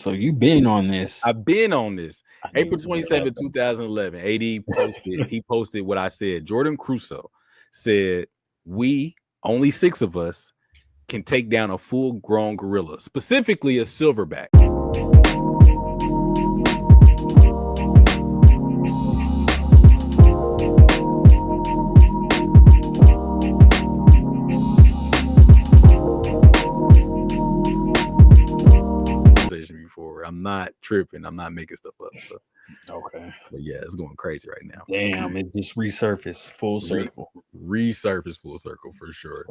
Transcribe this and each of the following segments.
So you been on this. I've been on this. April April 27, 2011. AD posted what I said. Jordon Crusoe said, "We, only 6 of us, can take down a full-grown gorilla, specifically a silverback." Before I'm not tripping, I'm not making stuff up. So. Okay, but yeah, it's going crazy right now. Damn, it just resurfaced full circle. Resurfaced full circle for sure.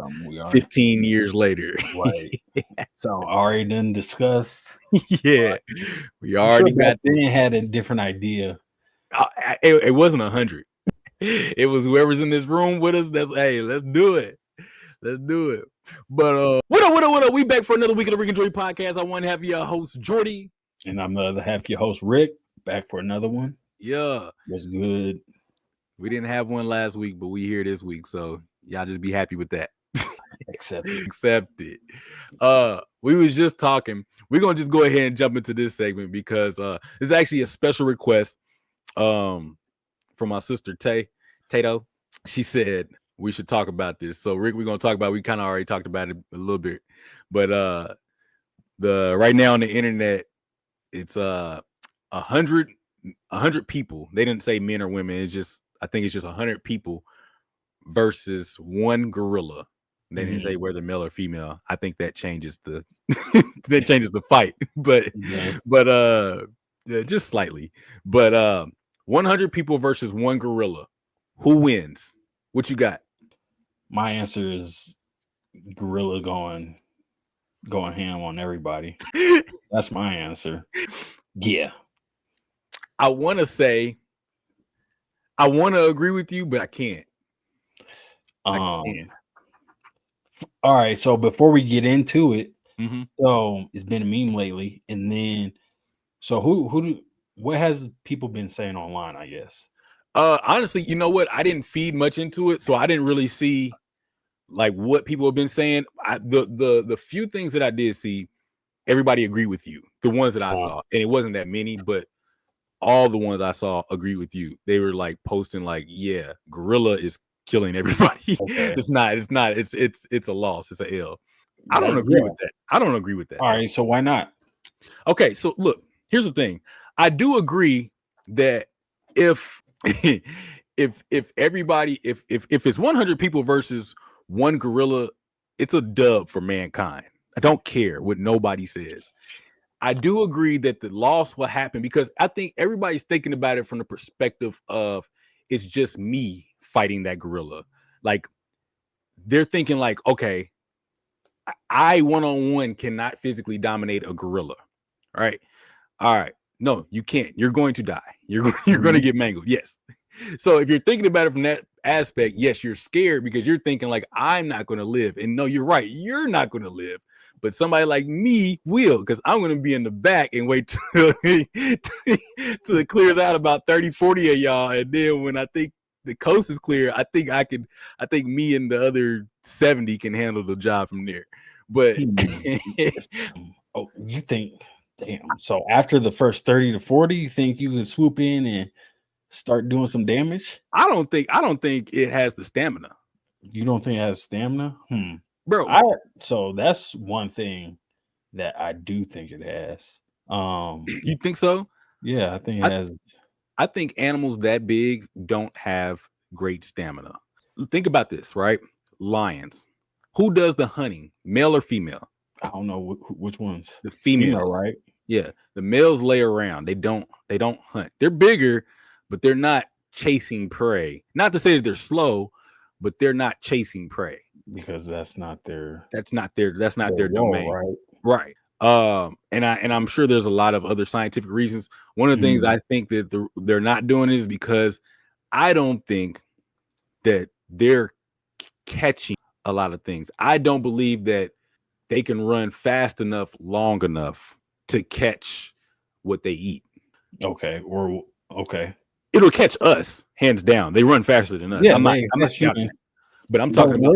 15 years later, right? So already done discussed. Yeah, we already got. They had a different idea. It wasn't 100. It was whoever's in this room with us. That's let's do it. Let's do it. But what up? We back for another week of the Rick Jordy Podcast. I want to have your host Jordy, and I'm the other half, your host Rick. Back for another one. Yeah, that's good. We didn't have one last week, but we here this week, so y'all just be happy with that. Accept it. We was just talking. We're gonna just go ahead and jump into this segment because it's actually a special request from my sister Tato. She said we should talk about this. So Rick, we're gonna talk about. We kind of already talked about it a little bit, but the right now on the internet, it's 100 people. They didn't say men or women. It's just I think it's just 100 people versus one gorilla. They didn't say whether male or female. I think that changes the the fight, but just slightly. But 100 people versus one gorilla. Who wins? What you got? My answer is gorilla going ham on everybody. That's my answer. Yeah. I want to agree with you, but I can't. All right. So before we get into it, so it's been a meme lately, and then so what has people been saying online? I guess. Honestly, you know what? I didn't feed much into it, so I didn't really see like what people have been saying. The few things that I did see, everybody agreed with you. The ones that I saw, and it wasn't that many, but all the ones I saw agree with you. They were like posting like, yeah, gorilla is killing everybody. Okay. It's a loss. It's a L. I don't agree with that. All right, so why not? Okay, so look, here's the thing. I do agree that if everybody if it's 100 people versus one gorilla, it's a dub for mankind. I don't care what nobody says. I do agree that the loss will happen because I think everybody's thinking about it from the perspective of it's just me fighting that gorilla. Like they're thinking like, okay, I one-on-one cannot physically dominate a gorilla. All right. No, you can't. You're going to die. You're going to get mangled. Yes. So if you're thinking about it from that aspect, yes, you're scared because you're thinking like, I'm not going to live. And no, you're right. You're not going to live. But somebody like me will, because I'm going to be in the back and wait till it clears out about 30, 40 of y'all. And then when I think the coast is clear, I think me and the other 70 can handle the job from there. But you think, damn. So after the first 30 to 40, you think you can swoop in and start doing some damage? I don't think it has the stamina. You don't think it has stamina? Bro. So that's one thing that I do think it has. You think so? Yeah, I think it has. I think animals that big don't have great stamina. Think about this, right? Lions. Who does the hunting, male or female? I don't know which ones. The females, female, right? Yeah, the males lay around. They don't hunt. They're bigger, but they're not chasing prey. Not to say that they're slow, but they're not chasing prey. Because that's not their domain, right? And I'm sure there's a lot of other scientific reasons. One of the things I think that they're not doing is because I don't think that they're catching a lot of things. I don't believe that they can run fast enough, long enough to catch what they eat. Okay. It'll catch us hands down. They run faster than us. Yeah, I'm not counting that. But I'm talking about.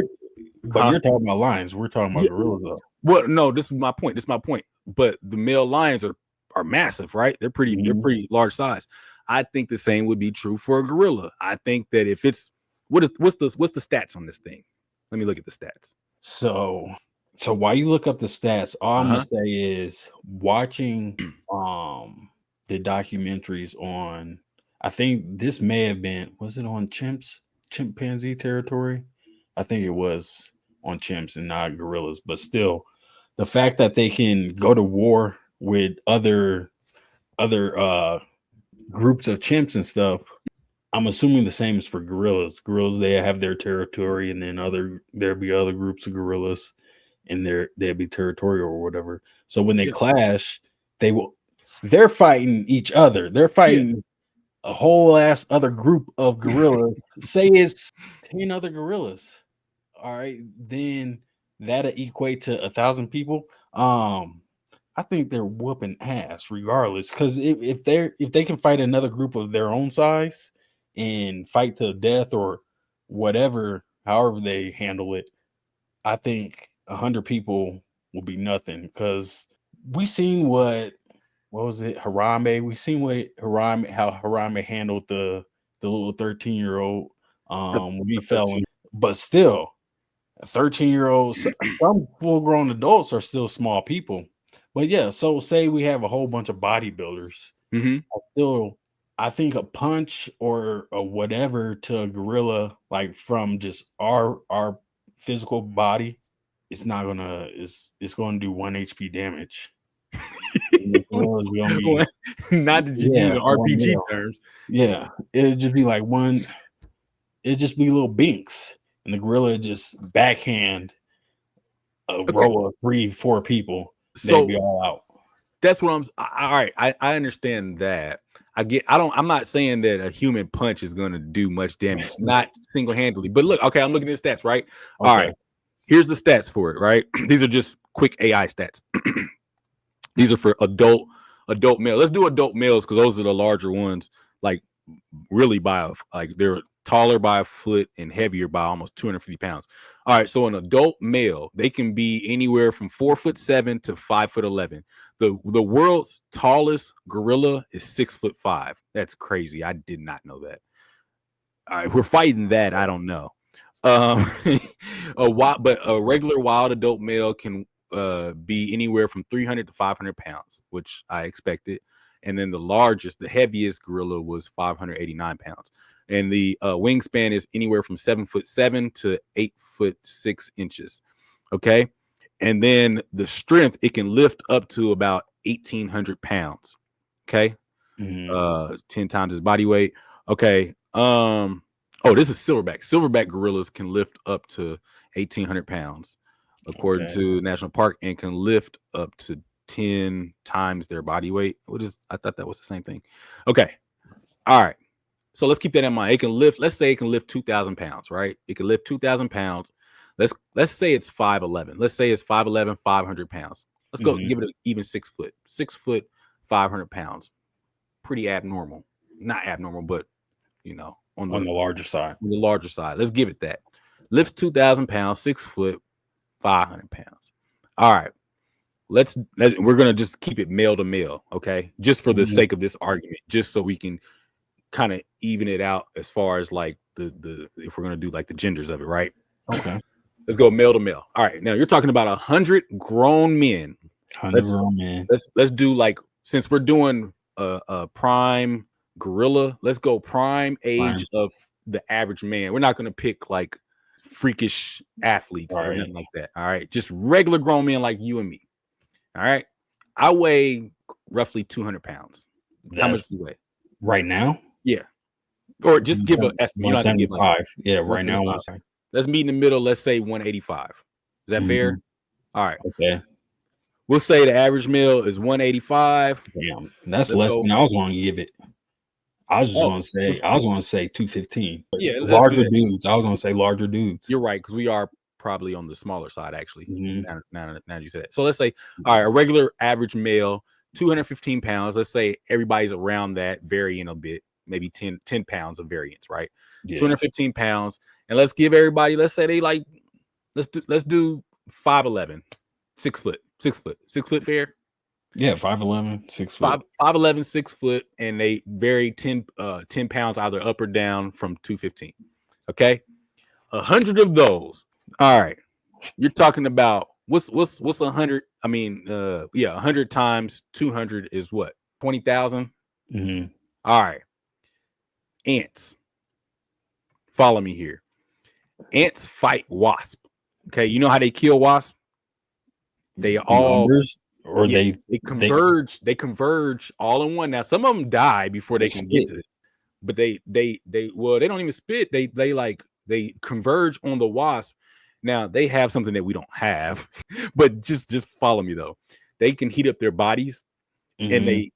But you're talking about lions. We're talking about gorillas, though. Well, no, this is my point. But the male lions are massive, right? They're pretty large size. I think the same would be true for a gorilla. I think that if it's what's the stats on this thing? Let me look at the stats. So while you look up the stats, all I'm gonna say is watching the documentaries on, I think this may have been, was it on chimpanzee territory? I think it was on chimps and not gorillas, but still, the fact that they can go to war with other groups of chimps and stuff, I'm assuming the same is for gorillas. Gorillas, they have their territory, and then there'll be other groups of gorillas, and they'll be territorial or whatever. So when they clash, they're fighting each other. They're fighting a whole ass other group of gorillas. Say it's 10 other gorillas. All right, then that'll equate to 1,000 people. I think they're whooping ass regardless, because if they can fight another group of their own size and fight to death or whatever, however they handle it, I think 100 people will be nothing. Because we seen what was it, Harambe? We seen how Harambe handled the little 13-year-old when he fell in, but still 13-year-olds, some full-grown adults are still small people. But yeah, so say we have a whole bunch of bodybuilders. I think a punch or a whatever to a gorilla, like from just our physical body, it's gonna do 1 HP damage. Not to use RPG terms. Yeah, it'd just be like it'd just be little binks, and the gorilla just backhand a row of 3-4 people. So they'd be all out. That's what I'm. All right, I understand that. I'm not saying that a human punch is going to do much damage, not single-handedly. But look, okay, I'm looking at stats, right? Okay. All right, here's the stats for it, right? These are just quick AI stats. These are for adult male. Let's do adult males because those are the larger ones. Like really they're taller by a foot and heavier by almost 250 pounds. All right, so an adult male, they can be anywhere from 4'7" to 5'11". The world's tallest gorilla is 6'5". That's crazy. I did not know that. All right, we're fighting that. I don't know. But a regular wild adult male can be anywhere from 300 to 500 pounds, which I expected. And then the heaviest gorilla was 589 pounds. And the wingspan is anywhere from 7'7" to 8'6". Okay. And then the strength, it can lift up to about 1,800 pounds. Okay. 10 times his body weight. Okay. This is silverback. Silverback gorillas can lift up to 1,800 pounds, according to National Park, and can lift up to 10 times their body weight. I thought that was the same thing. Okay. All right. So let's keep that in mind. Let's say it can lift 2,000 pounds, right? It can lift 2,000 pounds. Let's say it's 5'11". Let's say it's 5'11", 500 pounds. Let's go give it even 6 foot. 6 foot, 500 pounds. Pretty abnormal. Not abnormal, but on the larger side. On the larger side. Let's give it that. Lifts 2,000 pounds, 6 foot, 500 pounds. All right. We're gonna just keep it male to male, okay? Just for the sake of this argument, just so we can kind of even it out as far as like the if we're gonna do like the genders of it, right? Okay. Let's go male to male. All right. Now you're talking about 100 grown men. 100 grown men. Let's do, like, since we're doing a prime gorilla, let's go prime age of the average man. We're not gonna pick like freakish athletes or nothing like that. All right. Just regular grown men like you and me. All right. I weigh roughly 200 pounds. How much do you weigh? Right now? Yeah. Or just give an estimate. 175. Yeah, right now. Let's meet in the middle. Let's say 185. Is that fair? All right. Okay. We'll say the average male is 185. Damn, that's less than I was going to give it. I was just going to say 215. Yeah, larger dudes. I was going to say larger dudes. You're right, because we are probably on the smaller side, actually. Now you said that. So let's say, all right, a regular average male, 215 pounds. Let's say everybody's around that, varying a bit, maybe 10 pounds of variance, right? Yeah. 215 pounds. And let's give everybody, let's say they like, let's do 5'11", 6 foot. 6 foot fair? Yeah, 5'11", 6 foot. 5'11", 6 foot, and they vary 10 pounds either up or down from 215. Okay, 100 of those. All right, you're talking about what's 100? I mean, 100 times 200 is what? 20,000. Mm-hmm. All right, ants. Follow me here. Ants fight wasp. Okay, you know how they kill wasp? They all numbers, or they converge. They converge all in one. Now, some of them die before they can get to it, but they don't even spit. They converge on the wasp. Now they have something that we don't have, but just follow me though. They can heat up their bodies, and they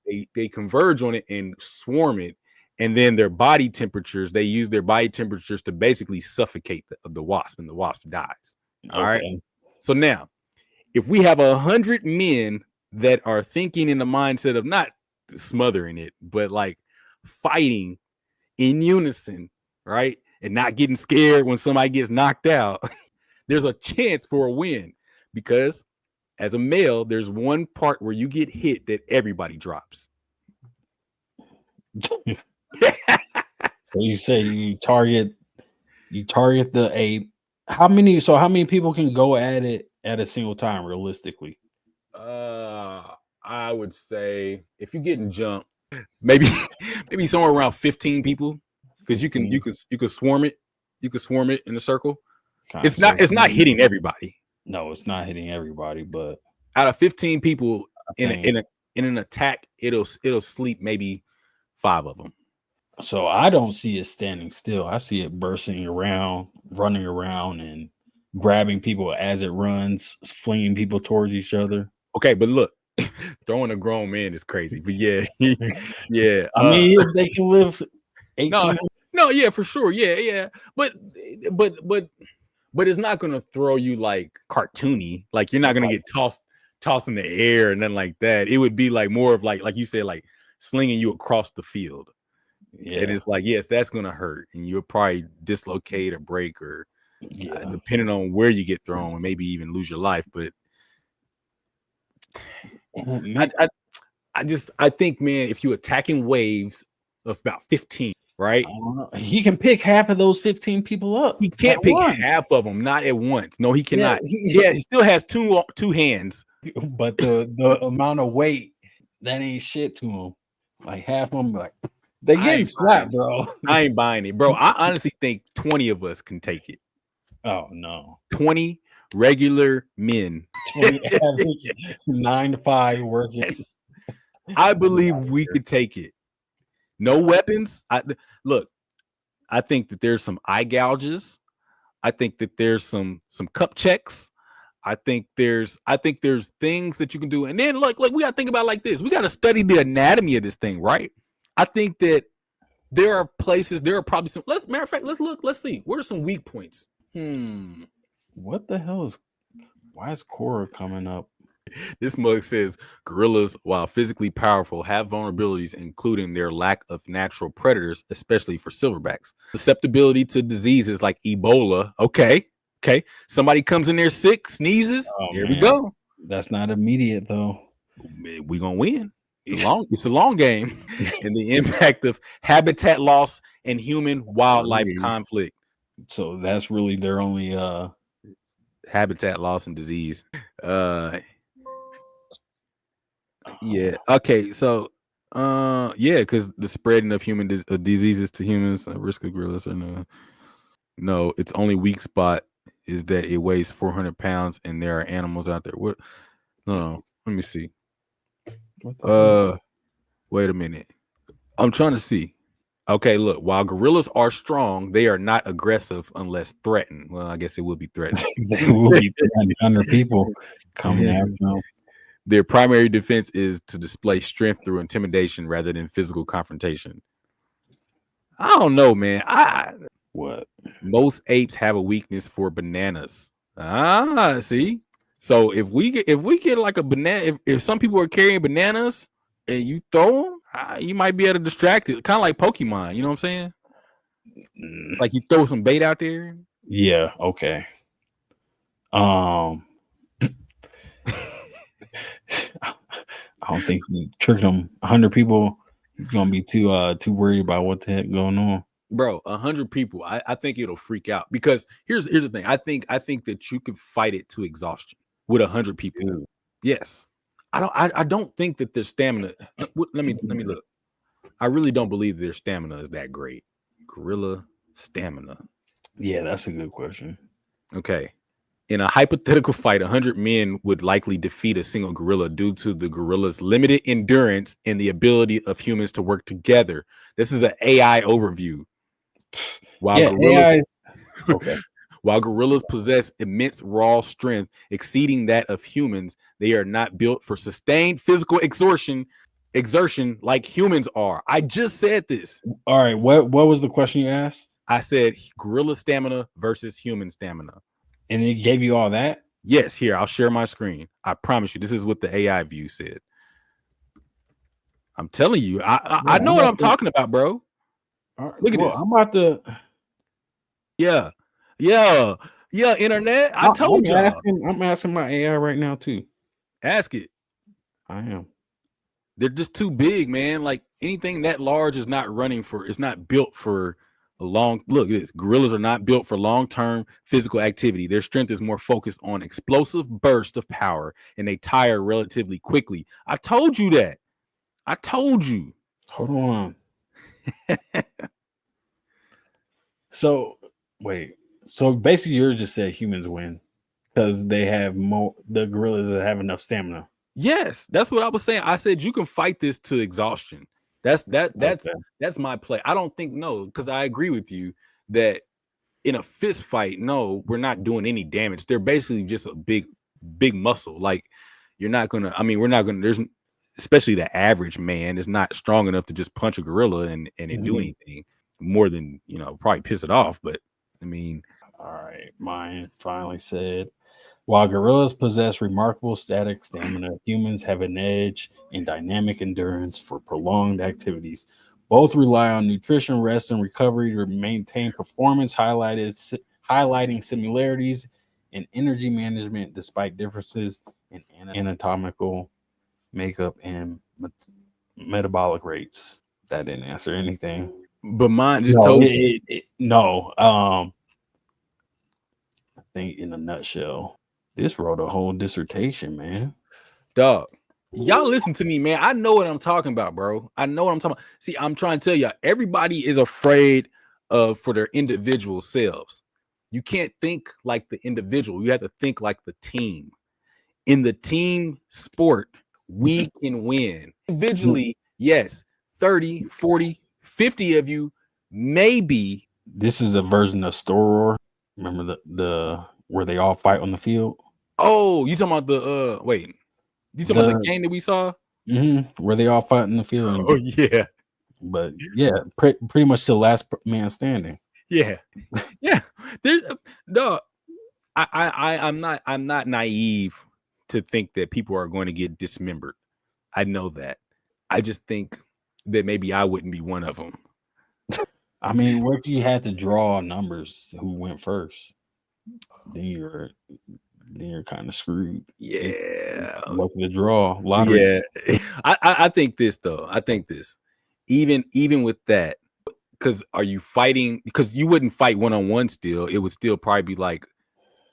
converge on it and swarm it, and then their body temperatures. They use their body temperatures to basically suffocate the wasp, and the wasp dies. All right. So now, if we have 100 men that are thinking in the mindset of not smothering it, but like fighting in unison, right? And not getting scared when somebody gets knocked out, there's a chance for a win, because as a male, there's one part where you get hit that everybody drops. So you say you target the ape. How many people can go at it at a single time realistically? I would say if you're getting jumped, maybe somewhere around 15 people, because you can swarm it. You can swarm it in a circle. It's not hitting everybody. No, it's not hitting everybody, but out of 15 people in an attack, it'll sleep maybe 5 of them. So I don't see it standing still. I see it bursting around, running around, and grabbing people as it runs, flinging people towards each other. Okay, but look, throwing a grown man is crazy. But yeah. I mean, if they can live 18. No, yeah, for sure. Yeah. But it's not gonna throw you like cartoony. Like you're not gonna get tossed in the air and then like that. It would be like more of like you said, like slinging you across the field. Yeah. And it's like, yes, that's gonna hurt, and you'll probably dislocate or break, or depending on where you get thrown, maybe even lose your life. But I think, man, if you attacking waves of about 15, right? He can pick half of those 15 people up. He can't pick half of them, not at once. No, he cannot. Yeah, he still has two hands. But the amount of weight, that ain't shit to him. Like half of them, like they getting slapped, bro. I ain't buying it, bro. I honestly think 20 of us can take it. Oh no, 20 regular men, 20 average 9 to 5 working. Yes. I believe we could take it. No weapons. I think that there's some eye gouges. I think that there's some cup checks. I think there's things that you can do. And then like we gotta think about it like this. We gotta study the anatomy of this thing, right? I think that there are probably some. Matter of fact, let's see. What are some weak points? What the hell why is Cora coming up? This mug says gorillas, while physically powerful, have vulnerabilities, including their lack of natural predators, especially for silverbacks. Susceptibility to diseases like Ebola. Okay. Somebody comes in there sick, sneezes. Here we go. That's not immediate though. We're gonna win. It's a long game. And the impact of habitat loss and human wildlife conflict. So that's really their only habitat loss and disease. Yeah. Okay. So, because the spreading of human diseases to humans, risk of gorillas, and no, its only weak spot is that it weighs 400 pounds, and there are animals out there. What? No, let me see. Wait a minute. I'm trying to see. Okay, look. While gorillas are strong, they are not aggressive unless threatened. Well, I guess it will be threatened. They will be threatened under people coming after them. Their primary defense is to display strength through intimidation rather than physical confrontation. I don't know, man. What? Most apes have a weakness for bananas. See? So if we get like a banana, if some people are carrying bananas and you throw them, you might be able to distract it. Kind of like Pokemon, you know what I'm saying? Like you throw some bait out there. Yeah, okay. I I don't think he tricked them. 100 people, he's gonna be too worried about what the heck going on. Bro, 100 people. I think it'll freak out because here's the thing. I think that you could fight it to exhaustion with 100 people. Dude. Yes. I don't think that their stamina. Let me look. I really don't believe their stamina is that great. Gorilla stamina. Yeah, that's a good question. Okay. In a hypothetical fight, 100 men would likely defeat a single gorilla due to the gorilla's limited endurance and the ability of humans to work together. This is an AI overview. While gorillas possess immense raw strength exceeding that of humans, they are not built for sustained physical exertion like humans are. I just said this. All right, what was the question you asked? I said gorilla stamina versus human stamina. And it gave you all that? Yes, here, I'll share my screen. I promise you, this is what the AI view said. I'm telling you, I know what I'm talking about, bro. All right, look at this. I'm about to. Yeah, internet. I told you. I'm asking my AI right now too. Ask it. I am. They're just too big, man. Like anything that large is not it's not built for a long. Look at this. Gorillas are not built for long-term physical activity. Their strength is more focused on explosive bursts of power, and they tire relatively quickly. I told you that. I told you. Hold on. So wait. So basically, you just said humans win because they have the gorillas that have enough stamina. Yes, that's what I was saying. I said you can fight this to exhaustion. That's my play. I don't think because I agree with you that in a fist fight, no, we're not doing any damage. They're basically just a big muscle. Like you're not gonna. I mean, we're not gonna. There's especially the average man is not strong enough to just punch a gorilla and it do anything more than probably piss it off. But I mean, all right, mine finally said. While gorillas possess remarkable static stamina, humans have an edge in dynamic endurance for prolonged activities. Both rely on nutrition, rest, and recovery to maintain performance, highlighting similarities in energy management despite differences in anatomical makeup and metabolic rates. That didn't answer anything. But mine just told you. I think in a nutshell. This wrote a whole dissertation, man. Dog, y'all listen to me, man. I know what I'm talking about, bro. I know what I'm talking about. See, I'm trying to tell you, everybody is afraid for their individual selves. You can't think like the individual. You have to think like the team. In the team sport, we can win. Individually, yes, 30, 40, 50 of you, maybe. This is a version of Storor. Remember the where they all fight on the field? Oh, you talking about the you talking about the game that we saw? Where they all fight in the field. Oh yeah. But yeah, pretty much the last man standing. Yeah. There's I'm not naive to think that people are going to get dismembered. I know that. I just think that maybe I wouldn't be one of them. I mean, what if you had to draw numbers who went first? Then you're kind of screwed. Yeah. Look at the draw. Lottery. Yeah. I think this though. I think this. Even with that, because are you fighting? Because you wouldn't fight one-on-one still. It would still probably be like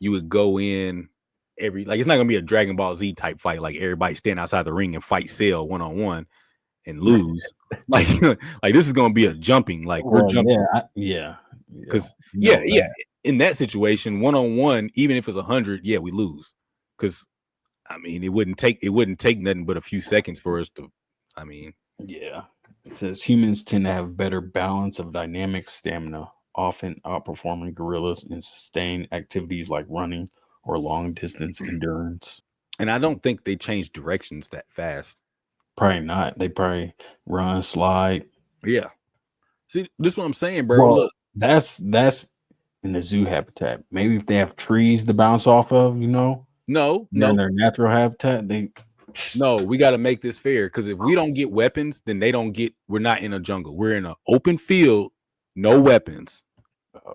you would go in it's not gonna be a Dragon Ball Z type fight, like everybody stand outside the ring and fight Cell one-on-one and lose. like this is gonna be a jumping, like we're jumping. Because in that situation, one-on-one, even if it's 100, we lose. Because I mean, it wouldn't take nothing but a few seconds for us to. I mean, it says humans tend to have better balance of dynamic stamina, often outperforming gorillas in sustained activities like running or long distance endurance. And I don't think they change directions that fast. Probably not. They probably run, slide. Yeah. See, this is what I'm saying, bro. Well, look, that's in the zoo habitat. Maybe if they have trees to bounce off of, No, in their natural habitat, we got to make this fair, because if we don't get weapons, then we're not in a jungle. We're in an open field, no weapons.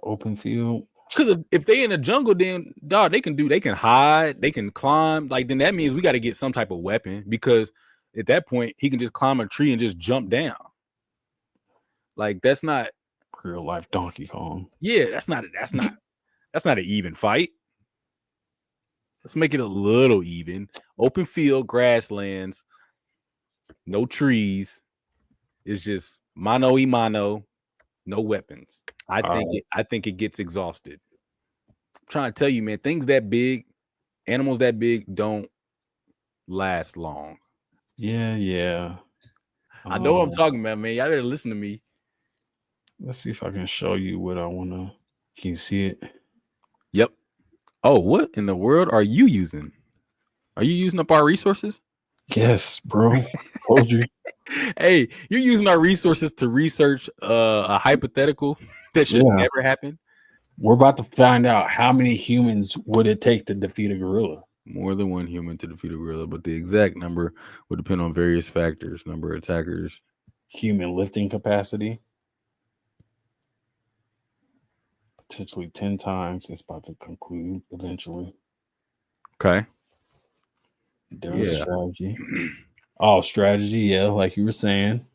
Open field. Because if they in a jungle, then they can hide, they can climb. Like then that means we got to get some type of weapon, because at that point, he can just climb a tree and just jump down. Like that's not real life Donkey Kong. Yeah, that's not an even fight. Let's make it a little even. Open field, grasslands, no trees. It's just mano y mano, no weapons. I think it gets exhausted. I'm trying to tell you, man, things that big, animals that big don't last long. Yeah. I know what I'm talking about, man. Y'all better listen to me. Let's see if I can show you what I want to. Can you see it? Yep. Oh, what in the world are you using? Are you using up our resources? Yes, bro. Told you. Hey, you're using our resources to research a hypothetical that should never happen. We're about to find out how many humans would it take to defeat a gorilla. More than one human to defeat a gorilla, but the exact number would depend on various factors: number of attackers, human lifting capacity. Potentially 10 times. It's about to conclude eventually. Okay. There's strategy. Oh, strategy. Yeah, like you were saying.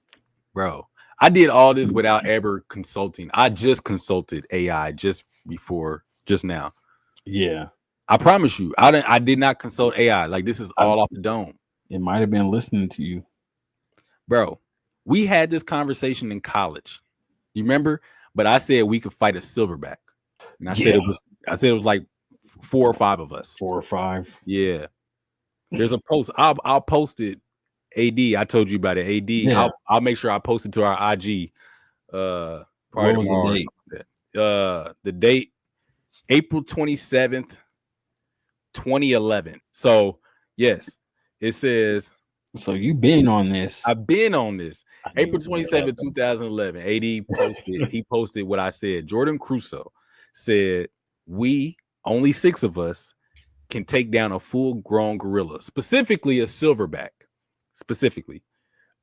Bro, I did all this without ever consulting. I just consulted AI just now. Yeah. I promise you, I did not consult AI. Like this is all off the dome. It might have been listening to you. Bro, we had this conversation in college. You remember? But I said we could fight a silverback. And I said it was like 4 or 5 of us. 4 or 5. Yeah. There's a post. I'll post it. AD. I told you about it. AD. Yeah. I'll make sure I post it to our IG. What was the date? The date, April 27th, 2011. So yes, it says. So you've been on this. I've been on this. April 27th, 2011. AD posted. He posted what I said. Jordon Crusoe said, "We, only 6 of us, can take down a full-grown gorilla, specifically a silverback. Specifically,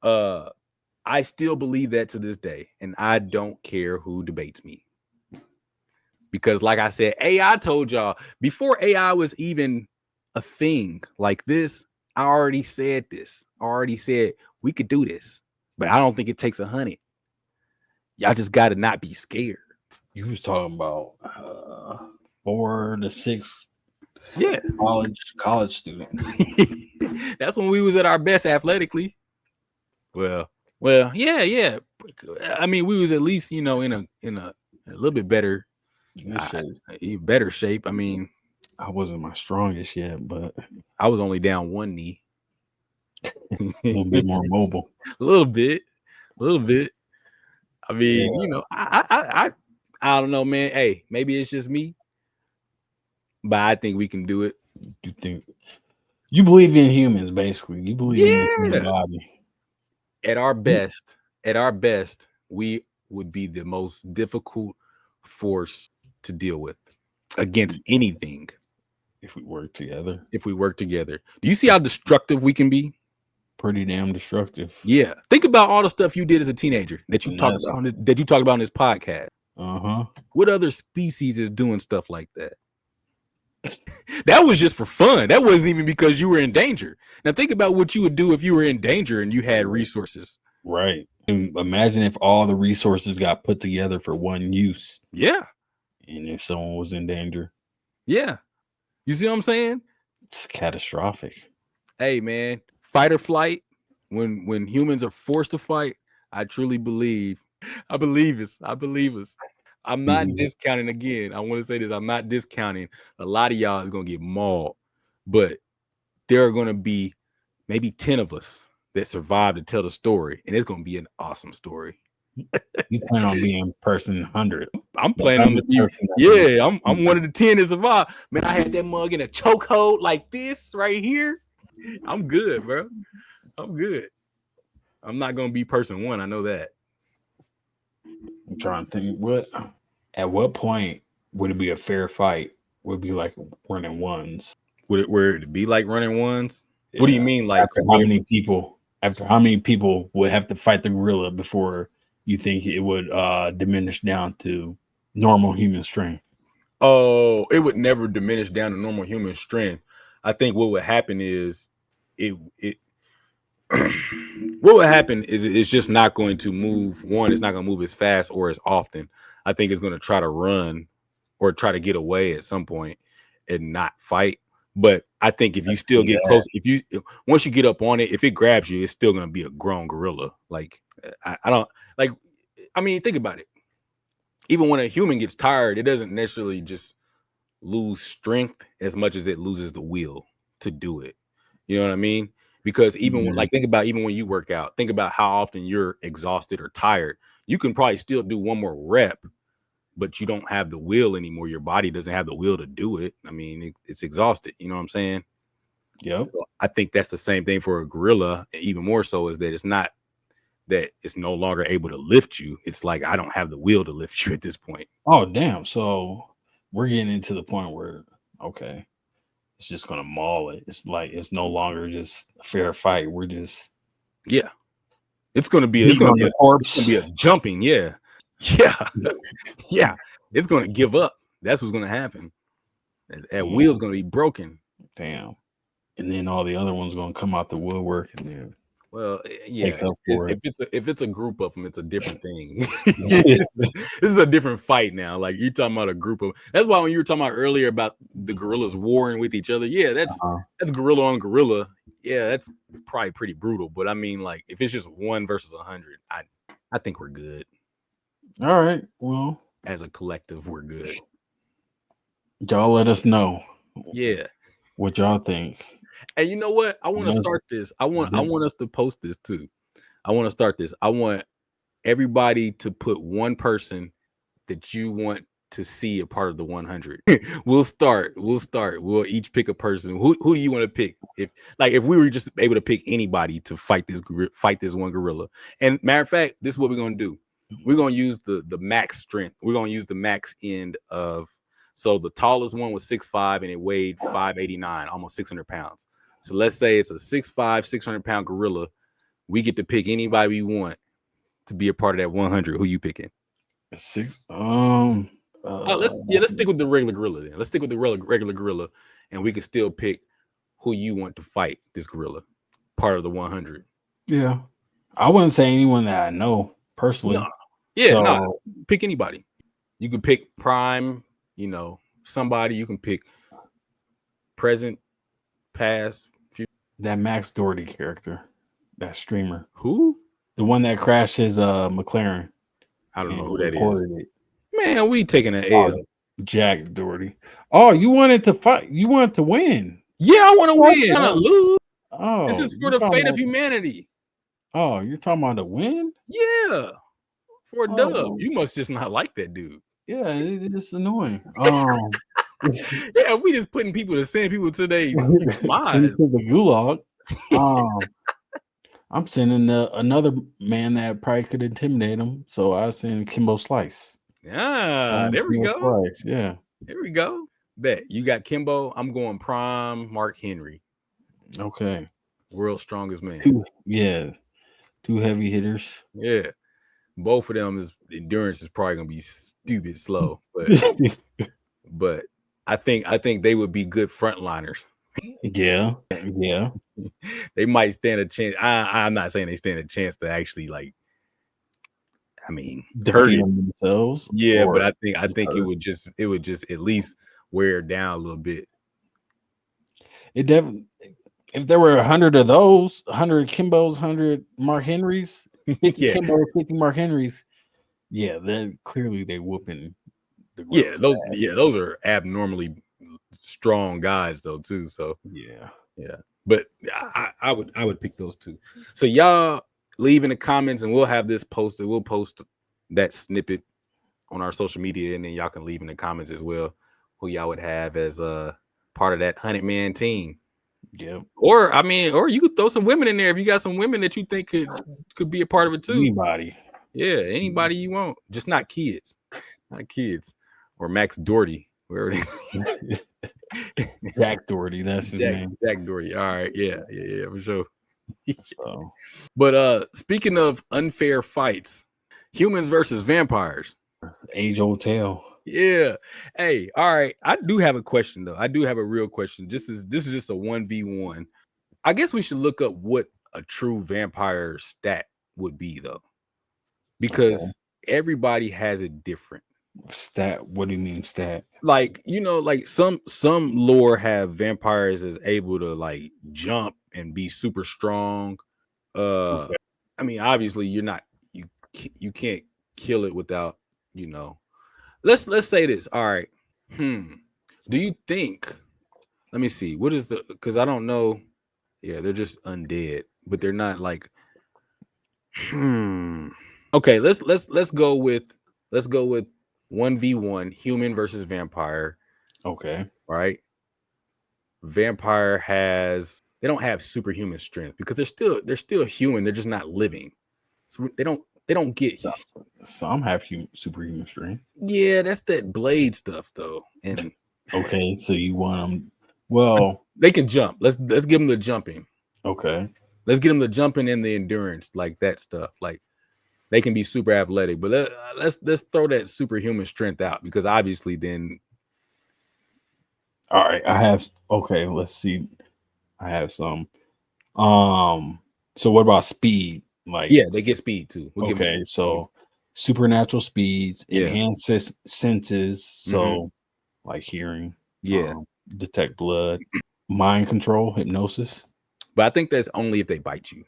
I still believe that to this day, and I don't care who debates me, because, like I said, AI told y'all before AI was even a thing like this. I already said this. I already said we could do this, but I don't think it takes 100. Y'all just got to not be scared." You was talking about 4 to 6. Yeah, college students. That's when we was at our best athletically. Well, yeah. I mean, we was at least, in a little bit better shape. I mean, I wasn't my strongest yet, but I was only down one knee. A little bit more mobile. A little bit. I mean, I don't know, man. Hey, maybe it's just me, but I think we can do it. You think you believe in humans, basically. You believe in the human body. At our best, we would be the most difficult force to deal with against anything. If we work together. Do you see how destructive we can be? Pretty damn destructive. Yeah. Think about all the stuff you did as a teenager that you talked about on this podcast. Uh-huh. What other species is doing stuff like that? That was just for fun. That wasn't even because you were in danger. Now think about what you would do if you were in danger and you had resources. Right. And imagine if all the resources got put together for one use. Yeah. And if someone was in danger. Yeah. You see what I'm saying? It's catastrophic. Hey, man, fight or flight. When humans are forced to fight, I truly believe. I believe us. I'm not discounting again. I want to say this. I'm not discounting. A lot of y'all is going to get mauled, but there are going to be maybe 10 of us that survive to tell the story, and it's going to be an awesome story. You plan on being person 100. I'm planning on the person. Yeah, I'm one of the 10 that survived. Man, I had that mug in a chokehold like this right here. I'm good, bro. I'm good. I'm not going to be person 1. I know that. I'm trying to think at what point would it be a fair fight? Would it be like running ones? Would it be like running ones? Yeah. What do you mean? Like after how many people would have to fight the gorilla before you think it would diminish down to normal human strength? Oh, it would never diminish down to normal human strength. I think what would happen is what would happen is it's just not going to move. One, it's not going to move as fast or as often. I think it's going to try to run or try to get away at some point and not fight. But I think if you still get close, once you get up on it, if it grabs you, it's still going to be a grown gorilla. Like I don't like. I mean, think about it. Even when a human gets tired, it doesn't necessarily just lose strength as much as it loses the will to do it. You know what I mean? Because even when, think about even when you work out, think about how often you're exhausted or tired. You can probably still do one more rep, but you don't have the will anymore. Your body doesn't have the will to do it. I mean, it's exhausted. You know what I'm saying? Yep. So I think that's the same thing for a gorilla. Even more so is that it's not that it's no longer able to lift you. It's like, I don't have the will to lift you at this point. Oh, damn. So we're getting into the point where, okay, it's just going to maul it. It's like, it's no longer just a fair fight. We're just, it's going to be a corpse. It's going to be a jumping. Yeah. It's going to give up. That's what's going to happen. That wheel's going to be broken. Damn. And then all the other ones going to come out the woodwork. And then, well, yeah. If it's a group of them, it's a different thing. This is a different fight now. Like, you're talking about a group of. That's why when you were talking about earlier about the gorillas warring with each other, that's gorilla on gorilla. Yeah, that's probably pretty brutal. But I mean, like, if it's just 1 versus 100, I think we're good. All right. Well, as a collective, we're good. Y'all let us know. Yeah, what y'all think. And you know what? I want to start this. I want us to post this too. I want to start this. I want everybody to put one person that you want to see a part of the 100. We'll start. We'll each pick a person. Who do you want to pick? If we were just able to pick anybody to fight this one gorilla. And matter of fact, this is what we're gonna do. We're gonna use the max strength. We're gonna use the max end of. So the tallest one was 6'5" and it weighed 589, almost 600 pounds. So let's say it's a 6'5", 600-pound gorilla. We get to pick anybody we want to be a part of that 100. Who you picking? Let's stick with the regular gorilla then. Let's stick with the regular gorilla, and we can still pick who you want to fight this gorilla, part of the 100. Yeah, I wouldn't say anyone that I know personally. No. Pick anybody. You can pick prime. Somebody. You can pick present, past, future. That Max Doherty character, that streamer. Who? The one that crashed his McLaren. I don't know who that is. Man, we taking an L. Jack Doherty. Oh, you wanted to fight. You wanted to win. Yeah, I want to win. I'm not lose. Oh, this is for the fate of humanity. Oh, you're talking about a win? Yeah, for a dub. You must just not like that dude. Yeah, it's annoying. Yeah, we just sending people to the gulag. I'm sending another man that probably could intimidate him. So I send Kimbo Slice. Yeah, there we go. Slice. Yeah, there we go. Bet you got Kimbo. I'm going prime Mark Henry. Okay. World's strongest man. Two heavy hitters. Yeah. Both of them endurance is probably gonna be stupid slow, but I think they would be good frontliners. Yeah. They might stand a chance. I'm not saying they stand a chance to actually hurt themselves. Yeah, but I think it would just at least wear down a little bit. It definitely. If there were 100 of those, 100 Kimbos, 100 Mark Henrys, 50 Kimbos, 50 Mark Henrys, then clearly they whooping the those are abnormally strong guys though too. So yeah. But I would pick those two. So y'all leave in the comments and we'll have this posted. We'll post that snippet on our social media, and then y'all can leave in the comments as well who y'all would have as a part of that 100-man team. Yeah. Or you could throw some women in there if you got some women that you think could be a part of it too. Anybody. Yeah, anybody you want. Just not kids. Not kids. Or Max Doherty. Jack Doherty, that's his name. Jack Doherty. All right. Yeah, for sure. But speaking of unfair fights, humans versus vampires. Age-old tale. Yeah. Hey, all right. I do have a question though. I do have a real question. This is just a 1v1. I guess we should look up what a true vampire stat would be though, because everybody has it different. Stat? What do you mean stat? Like, like some lore have vampires as able to like jump and be super strong. Okay. I mean, obviously you can't kill it without, let's say this. All right. Do you think, let me see, what is because I don't know. Yeah, they're just undead, but they're not like okay, let's go with 1v1 human versus vampire. Okay. Right? Vampire they don't have superhuman strength because they're still human, they're just not living. So they don't get some have superhuman strength. Yeah, that's that blade stuff though. And okay, so you want them, well, they can jump. Let's give them the jumping. Okay. Let's get them the jumping and the endurance, like that stuff. Like they can be super athletic, but let's throw that superhuman strength out because obviously then. All right, okay, let's see. I have some. So what about speed? Like, yeah, they get speed too. Okay, so supernatural speeds, enhanced senses, so like hearing, detect blood, mind control, hypnosis. But I think that's only if they bite you.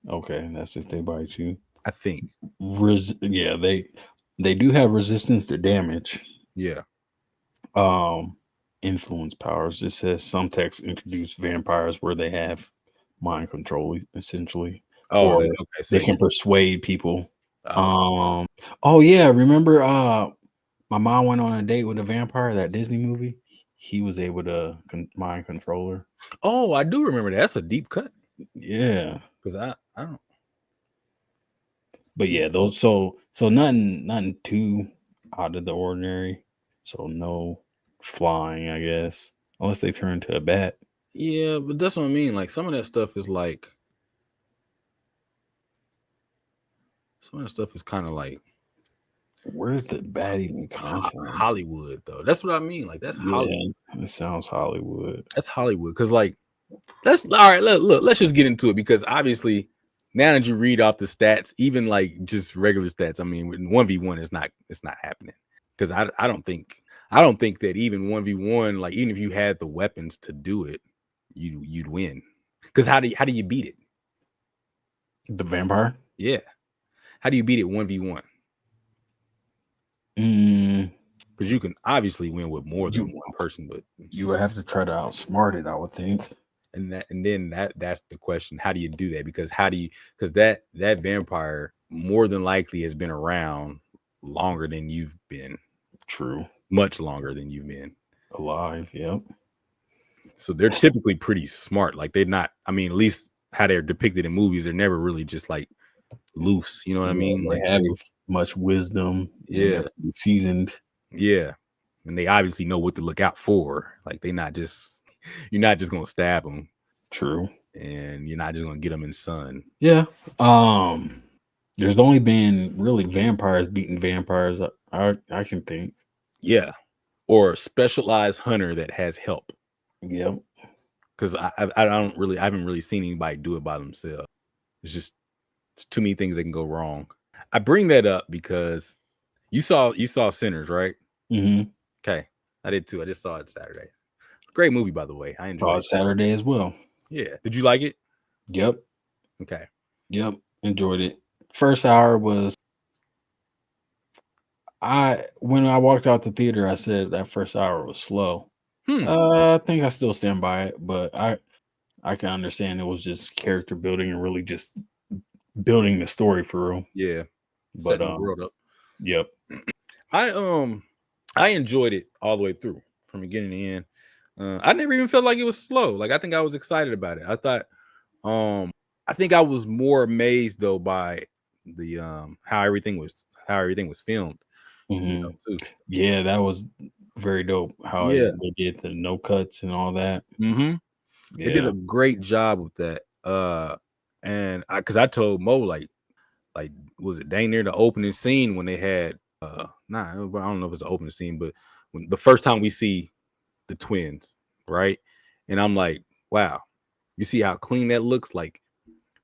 Okay, that's if they bite you. I think. They do have resistance to damage. Yeah. Influence powers. It says some texts introduce vampires where they have mind control, essentially. Oh, or okay. So they can persuade people. Oh yeah, remember my mom went on a date with a vampire, that Disney movie? He was able to mind control her. Oh, I do remember that. That's a deep cut. Yeah. Because I don't. But yeah, those so nothing too out of the ordinary. So no flying, I guess. Unless they turn into a bat. Yeah, but that's what I mean. Like some of that stuff is like kind of like, where did the bat even come from? Hollywood, though. That's what I mean. Like that's Hollywood. It sounds Hollywood. That's Hollywood. Because like, all right. Look, let's just get into it because obviously now that you read off the stats, even like just regular stats, I mean, 1v1 it's not happening. Because I don't think that even 1v1, like even if you had the weapons to do it, you'd win. Because how do you beat it? The vampire? Yeah. How do you beat it 1v1? Because you can obviously win with more than one person, but you would have to try to outsmart it, I would think. And then that's the question. How do you do that? Because that vampire more than likely has been around longer than you've been. True. Much longer than you've been alive. Yep. So they're typically pretty smart. Like they're not, I mean, at least how they're depicted in movies, they're never really just like loose. You know what I mean? They have much wisdom. Yeah. Seasoned. Yeah. And they obviously know what to look out for. Like you're not just going to stab them. True. And you're not just going to get them in the sun. Yeah. There's only been really vampires beating vampires. I can think. Yeah. Or a specialized hunter that has help. Yep. Because I haven't really seen anybody do it by themselves. It's too many things that can go wrong. I bring that up because you saw Sinners, right? Mm-hmm. Okay, I did too. I just saw it Saturday. Great movie, by the way. I enjoyed it. Saturday as well. Yeah. Did you like it? Yep. Okay. Yep. Enjoyed it. First hour was. When I walked out the theater, I said that first hour was slow. I think I still stand by it, but I can understand it was just character building and really just building the story for real. Yeah. But setting the world up. Yep. I enjoyed it all the way through from beginning to end. I never even felt like it was slow. Like I think I was excited about it. I thought I think I was more amazed though by the how everything was filmed. Mm-hmm. Yeah, that was very dope. How they did the no cuts and all that. Mm-hmm. Yeah. They did a great job with that. And because I told Mo like was it dang near the opening scene when they had I don't know if it's the opening scene, but when the first time we see the twins, right? And I'm like, wow, you see how clean that looks? Like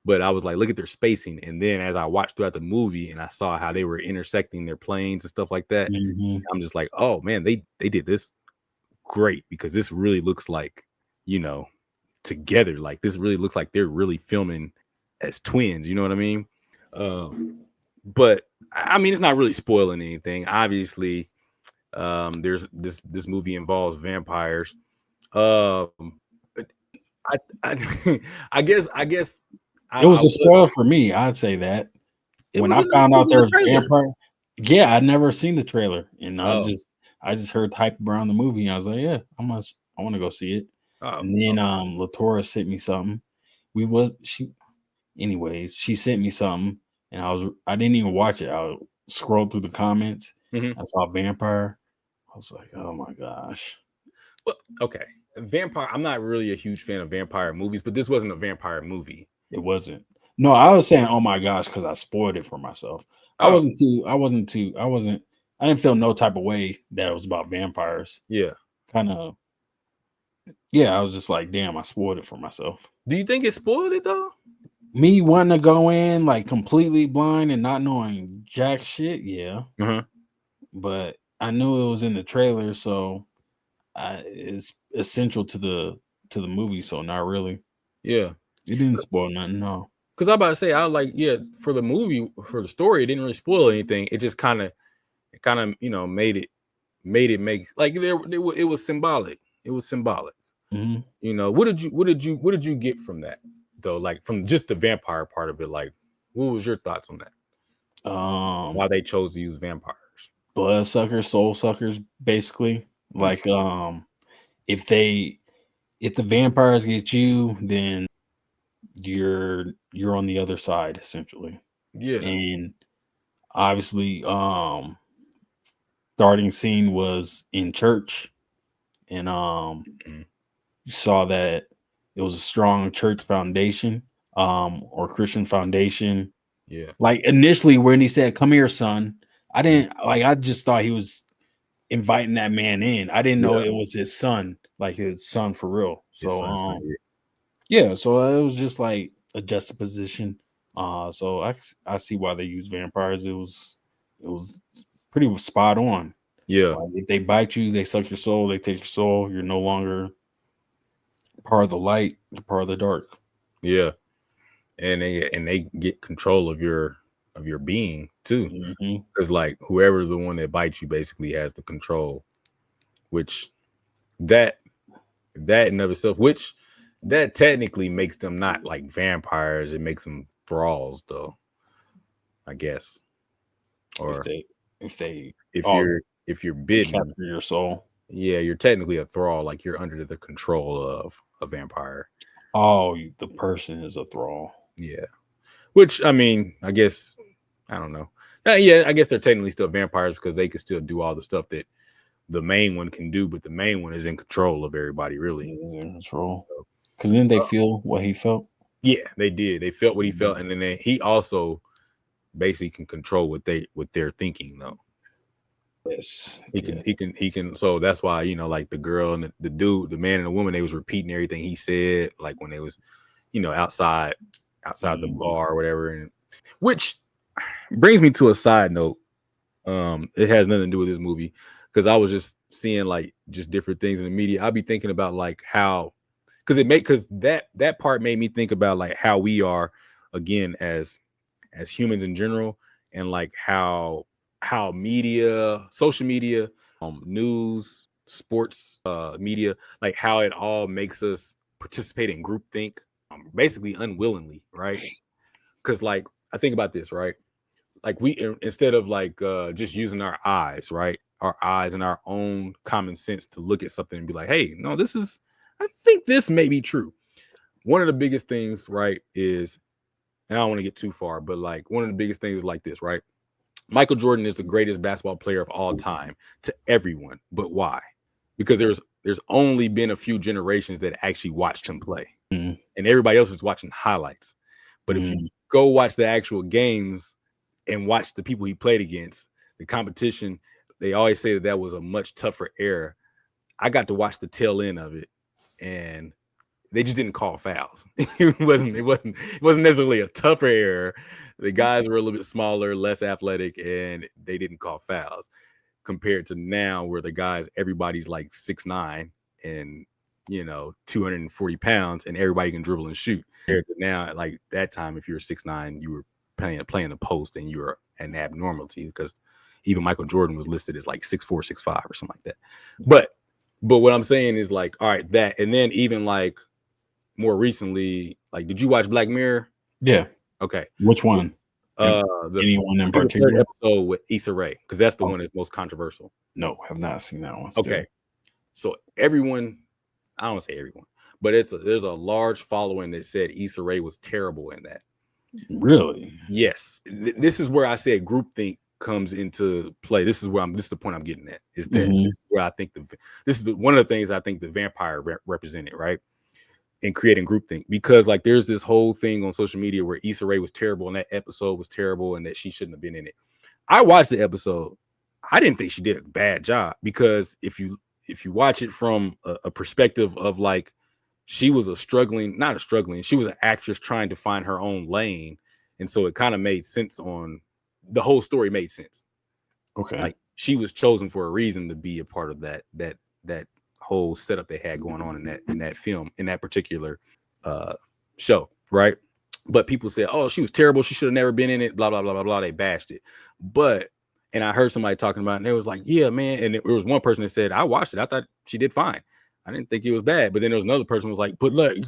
But I was like, look at their spacing. And then as I watched throughout the movie and I saw how they were intersecting their planes and stuff like that, I'm just like, oh man, they did this great, because this really looks like, together. Like this really looks like they're really filming as twins. You know what I mean? But I mean, it's not really spoiling anything. Obviously, there's this movie involves vampires. I I guess it was a spoiler for me. I'd say that when I found out there was vampire. Yeah, I'd never seen the trailer, and I just heard hype around the movie. And I was like, yeah, I want to go see it. And then Latoya sent me something. Anyways, she sent me something, and I didn't even watch it. I scrolled through the comments. I saw vampire. I was like, oh my gosh. Well, okay. Vampire. I'm not really a huge fan of vampire movies, but this wasn't a vampire movie. It wasn't. No, I was saying, oh my gosh, because I spoiled it for myself. I didn't feel no type of way that it was about vampires. Yeah. Kind of. Yeah, I was just like, damn, I spoiled it for myself. Do you think it spoiled it though? Me wanting to go in like completely blind and not knowing jack shit, yeah. But I knew it was in the trailer, so it's essential to the movie, so not really. Yeah, it didn't spoil nothing, no. Because I'm about to say, I was like, yeah, for the movie, for the story, it didn't really spoil anything. It just kind of, made it make like it was symbolic. It was symbolic. What did you get from that though? Like from just the vampire part of it, like what was your thoughts on that? Why they chose to use vampires? Blood suckers, soul suckers, basically. Like if the vampires get you, then you're on the other side, essentially. Yeah. And obviously starting scene was in church, and you saw that it was a strong church foundation, or Christian foundation. Yeah. Like initially when he said, "Come here, son," I just thought he was inviting that man in. I didn't know it was his son, like his son for real. So yeah, so it was just like a juxtaposition. So I see why they use vampires. It was pretty spot on. Yeah. Like if they bite you, they suck your soul, they take your soul, you're no longer part of the light, you're part of the dark. Yeah. And they get control of your being too. Because like whoever's the one that bites you basically has the control, which that in of itself, which that technically makes them not like vampires. It makes them thralls though, I guess. Or if you're bitten, capture your soul. Yeah, you're technically a thrall, like you're under the control of a vampire. Oh, the person is a thrall. Yeah. Which, I mean, I guess, I don't know. Yeah, I guess they're technically still vampires because they can still do all the stuff that the main one can do, but the main one is in control of everybody, really. He's in control. Because then they feel what he felt. Yeah, they did. They felt what he felt, and then he also basically can control what they're thinking, though. Yes, he can. So that's why, like the girl and the dude, the man and the woman, they was repeating everything he said, like when they was, outside the bar or whatever. And which brings me to a side note. It has nothing to do with this movie, because I was just seeing like just different things in the media. I'll be thinking about like how, because that part made me think about like how we are again as humans in general, and like how media, social media, news, sports, media, like how it all makes us participate in groupthink, basically unwillingly, right? Because like I think about this, right? Like we, instead of like just using our eyes, right? Our eyes and our own common sense to look at something and be like, hey, no, I think this may be true. One of the biggest things, right, is, and I don't want to get too far, but like one of the biggest things is like this, right? Michael Jordan is the greatest basketball player of all time to everyone, but why? Because there's only been a few generations that actually watched him play, and everybody else is watching highlights. But if you go watch the actual games and watch the people he played against, the competition, they always say that was a much tougher era. I got to watch the tail end of it, and they just didn't call fouls. It wasn't necessarily a tougher error. The guys were a little bit smaller, less athletic, and they didn't call fouls compared to now where the guys, everybody's like 6'9" and 240 pounds, and everybody can dribble and shoot. Compared to now, like that time, if you were 6'9", you were playing the post, and you were an abnormality because even Michael Jordan was listed as like 6'4", 6'5", or something like that. But what I'm saying is like, all right, that, and then even like more recently, like, did you watch Black Mirror? Yeah. Okay. Which one? Anyone in particular? Episode with Issa Rae, because that's the one that's most controversial. No, have not seen that one. Okay. So everyone, I don't want to say everyone, but there's a large following that said Issa Rae was terrible in that. Really? Yes. This is where I said groupthink comes into play. This is the point I'm getting at. Is that this is where I think this is one of the things I think the vampire represented, right? In creating groupthink, because like there's this whole thing on social media where Issa Rae was terrible and that episode was terrible and that she shouldn't have been in it. I watched the episode. I didn't think she did a bad job, because if you watch it from a perspective of like, she was she was an actress trying to find her own lane, and so it kind of made sense. On the whole story made sense. Okay. Like she was chosen for a reason to be a part of that whole setup they had going on in that film, in that particular show, right? But people said, oh, she was terrible, she should have never been in it, blah blah blah blah blah. They bashed it. And I heard somebody talking about it, and they was like, yeah, man. And there was one person that said, I watched it, I thought she did fine, I didn't think it was bad. But then there was another person who was like, but look, you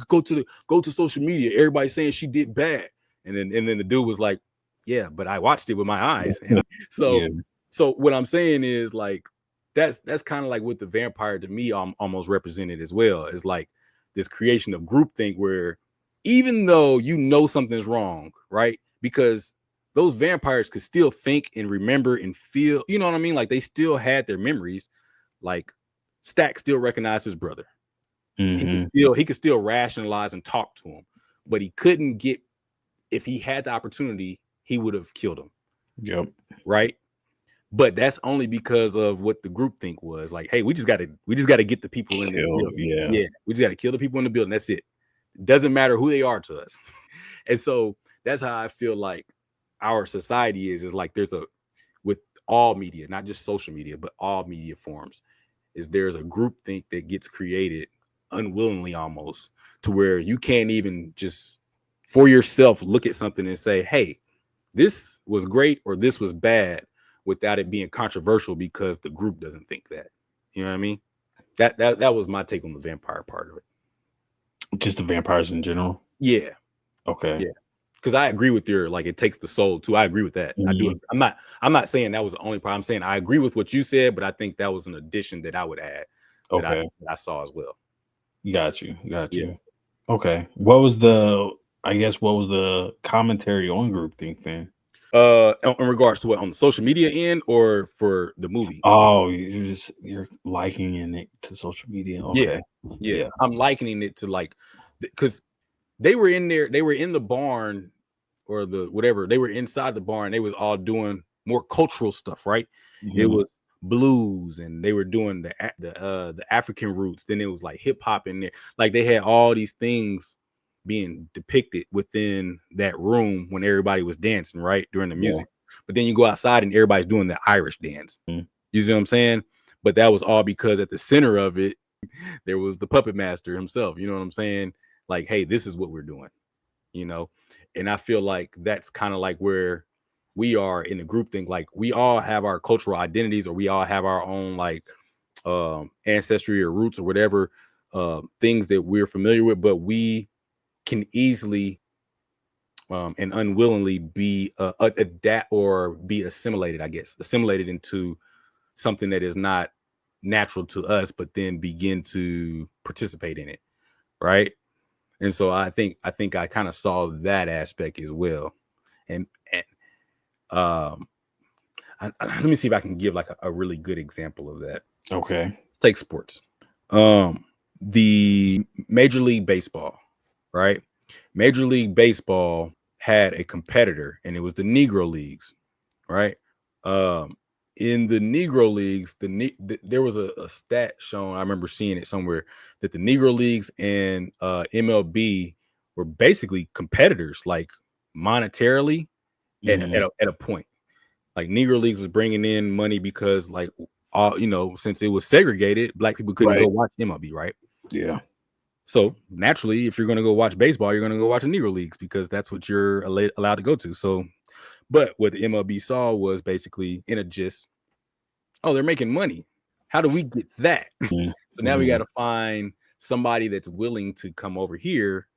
go to social media, everybody's saying she did bad. And then the dude was like, yeah, but I watched it with my eyes. And so what I'm saying is like, that's kind of like what the vampire to me almost represented as well. Is like this creation of groupthink where even though something's wrong, right? Because those vampires could still think and remember and feel, you know what I mean? Like they still had their memories. Like Stack still recognized his brother. He could still rationalize and talk to him, but he couldn't get, if he had the opportunity, he would have killed him. Yep. Right. But that's only because of what the groupthink was. Like, hey, we just got to get the people in the building. Yeah. We just got to kill the people in the building. That's it. It doesn't matter who they are to us. And so that's how I feel like our society is like with all media, not just social media, but all media forms, is there's a groupthink that gets created unwillingly almost, to where you can't even just for yourself look at something and say, hey, this was great or this was bad, without it being controversial because the group doesn't think that. You know what I mean? That was my take on the vampire part of it. Just the vampires in general? Yeah. Okay. Yeah. Because I agree with your, like, it takes the soul too. I agree with that. I do. I'm not saying that was the only part. I'm saying I agree with what you said, but I think that was an addition that I would add. Okay. That I saw as well. Got you. Yeah. Okay. What was the commentary on groupthink then? In regards to what, on the social media end or for the movie? Oh, you're likening it to social media. Okay. Yeah. I'm likening it to, like, because they were in there, they were in the barn or the whatever, they were inside the barn, they was all doing more cultural stuff, right? It was blues, and they were doing the African roots. Then it was like hip hop in there. Like they had all these things being depicted within that room when everybody was dancing, right, during the music. But then you go outside and everybody's doing the Irish dance. You see what I'm saying? But that was all because at the center of it there was the puppet master himself. You know what I'm saying? Like, hey, this is what we're doing, and I feel like that's kind of like where we are in the group thing. Like we all have our cultural identities, or we all have our own like ancestry or roots or whatever things that we're familiar with, but we can easily and unwillingly be adapt or be assimilated into something that is not natural to us, but then begin to participate in it, right? And so I think I kind of saw that aspect as well. And let me see if I can give like a really good example of that. Okay. Let's take sports. The Major League Baseball, right? Major League Baseball had a competitor, and it was the Negro leagues, right? in the Negro leagues, there was a stat shown. I remember seeing it somewhere that the Negro leagues and MLB were basically competitors, like monetarily at a point. Like Negro leagues was bringing in money because, like, all since it was segregated, black people couldn't go watch MLB, right? Yeah. So naturally, if you're going to go watch baseball, you're going to go watch the Negro leagues because that's what you're allowed to go to. So, but what the MLB saw was basically in a gist, oh, they're making money. How do we get that? So now we got to find somebody that's willing to come over here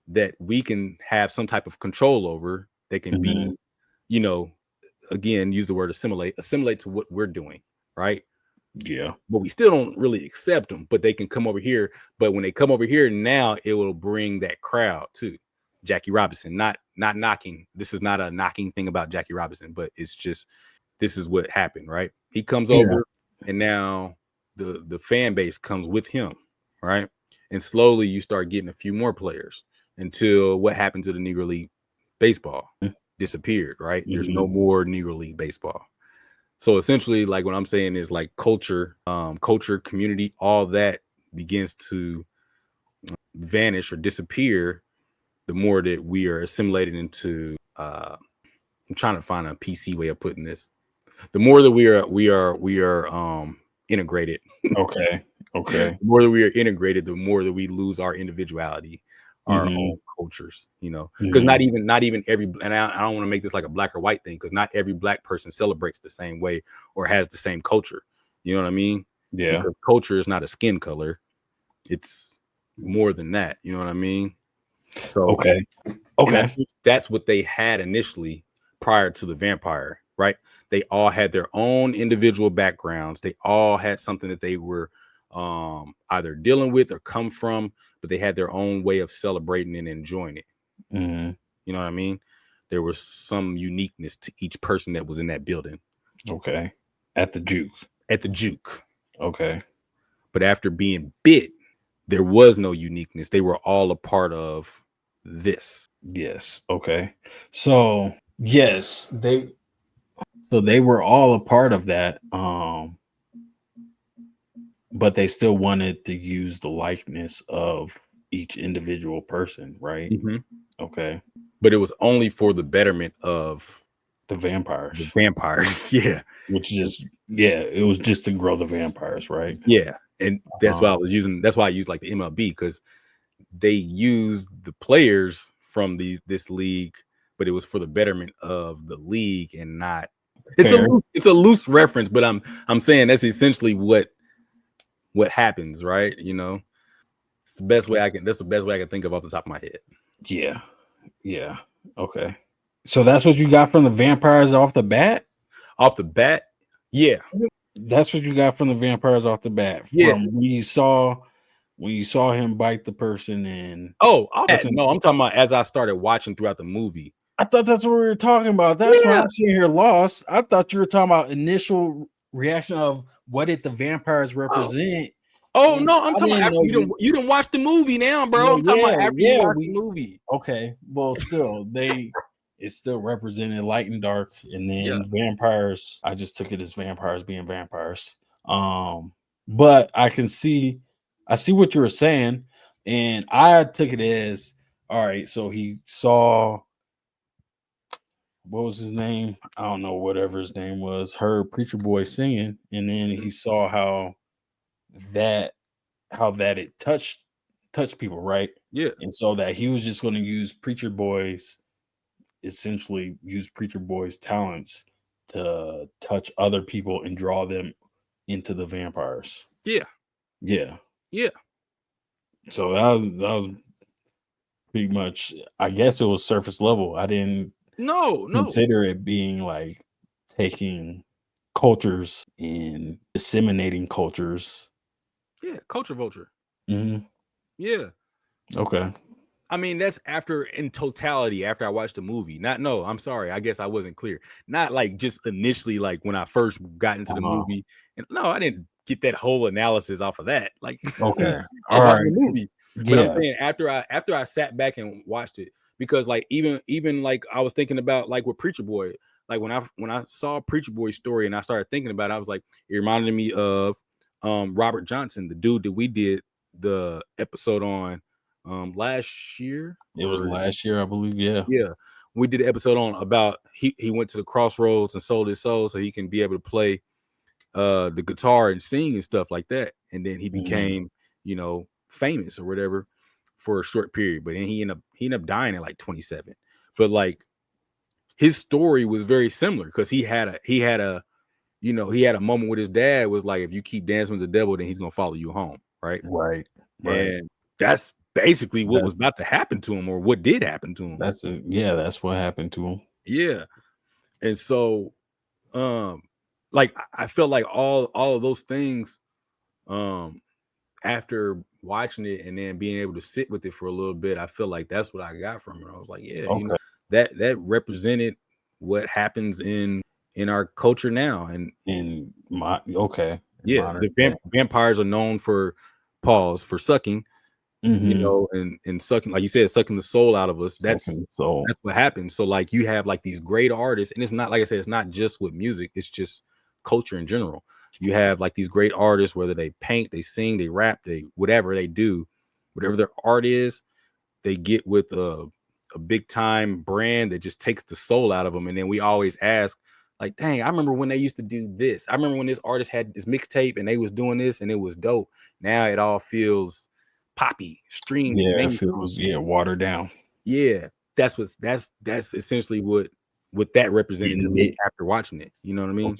that we can have some type of control over. They can be, again, use the word assimilate to what we're doing, right? Yeah. But we still don't really accept them, but they can come over here. But when they come over here now, it will bring that crowd too. Jackie Robinson, not knocking. This is not a knocking thing about Jackie Robinson, but it's just, this is what happened, right? He comes over and now the fan base comes with him, right? And slowly you start getting a few more players until what happened to the Negro League baseball disappeared, right? There's no more Negro League baseball. So essentially, like what I'm saying is like culture, community, all that begins to vanish or disappear the more that we are assimilated into. I'm trying to find a PC way of putting this. The more that we are integrated. Okay. The more that we are integrated, the more that we lose our individuality, our own cultures, because not even every, and I don't want to make this like a black or white thing, because not every black person celebrates the same way or has the same culture. You know what I mean? Yeah. Because culture is not a skin color. It's more than that. You know what I mean? So, okay. And I think that's what they had initially prior to the vampire, right? They all had their own individual backgrounds. They all had something that they were either dealing with or come from, but they had their own way of celebrating and enjoying it. You know what I mean? There was some uniqueness to each person that was in that building. Okay. At the juke. Okay. But after being bit, there was no uniqueness. They were all a part of this. Yes. Okay. So yes, they were all a part of that. But they still wanted to use the likeness of each individual person, right? Okay. But it was only for the betterment of the vampires. Yeah. Which is, it was just to grow the vampires, right? Yeah. And that's why I was using, that's why I used like the MLB, because they used the players from this league, but it was for the betterment of the league and not, it's a loose reference, but I'm saying that's essentially what happens, right? It's the best way I can think of off the top of my head. Yeah. Okay. So that's what you got from the vampires off the bat? Yeah. That's what you got from the vampires off the bat. Yeah. From when you saw him bite the person and no, I'm talking about as I started watching throughout the movie. I thought that's what we were talking about. That's why I'm sitting here lost. I thought you were talking about initial reaction of what did the vampires represent. Oh no, I'm talking about after you didn't watch the movie now, bro. Well, I'm talking about after you watch the movie. Okay. Well, still, it's still represented light and dark. And then vampires, I just took it as vampires being vampires. But I see what you were saying. And I took it as, all right, so he saw, what was his name? I don't know, whatever his name was, heard Preacher Boy singing. And then he saw how that it touched people, right? Yeah. And so that he was just going to use Preacher Boy's talents to touch other people and draw them into the vampires. Yeah. So that was pretty much, I guess it was surface level. I didn't consider it being like taking cultures and disseminating cultures. Yeah, culture vulture. Mm-hmm. Yeah. Okay. I mean, that's in totality, after I watched the movie. I'm sorry. I guess I wasn't clear. Not like just initially, like when I first got into the movie. And no, I didn't get that whole analysis off of that. Like, okay. All right. The movie. But Yeah. I'm saying after I sat back and watched it, because like even like I was thinking about like with Preacher Boy, like when I saw Preacher Boy's story and I started thinking about it, I was like, it reminded me of Robert Johnson, the dude that we did the episode on last year. It was last year, I believe. Yeah. Yeah. We did an episode on about he went to the crossroads and sold his soul so he can be able to play the guitar and sing and stuff like that. And then he became, you know, famous or whatever for a short period. But then he ended up dying at like 27. But like his story was very similar because he had a moment with his dad was like, if you keep dancing with the devil, then he's gonna follow you home, right? Right. And that's basically what was about to happen to him, or what did happen to him. That's what happened to him. Yeah. And so like I felt like all of those things after watching it and then being able to sit with it for a little bit, I feel like that's what I got from it. I was like, yeah, you know, that represented what happens in our culture now. And the vampires are known for sucking, you know, and sucking, like you said, sucking the soul out of us. That's what happens. So like you have like these great artists, and it's not, like I said, it's not just with music, it's just culture in general. You have like these great artists, whether they paint, they sing, they rap, they whatever they do, whatever their art is, they get with a big time brand that just takes the soul out of them. And then we always ask, like, dang, I remember when they used to do this. I remember when this artist had this mixtape and they was doing this and it was dope. Now it all feels poppy, streamed. Yeah, it feels watered down. Yeah, that's essentially what that represented to me after watching it. You know what I mean?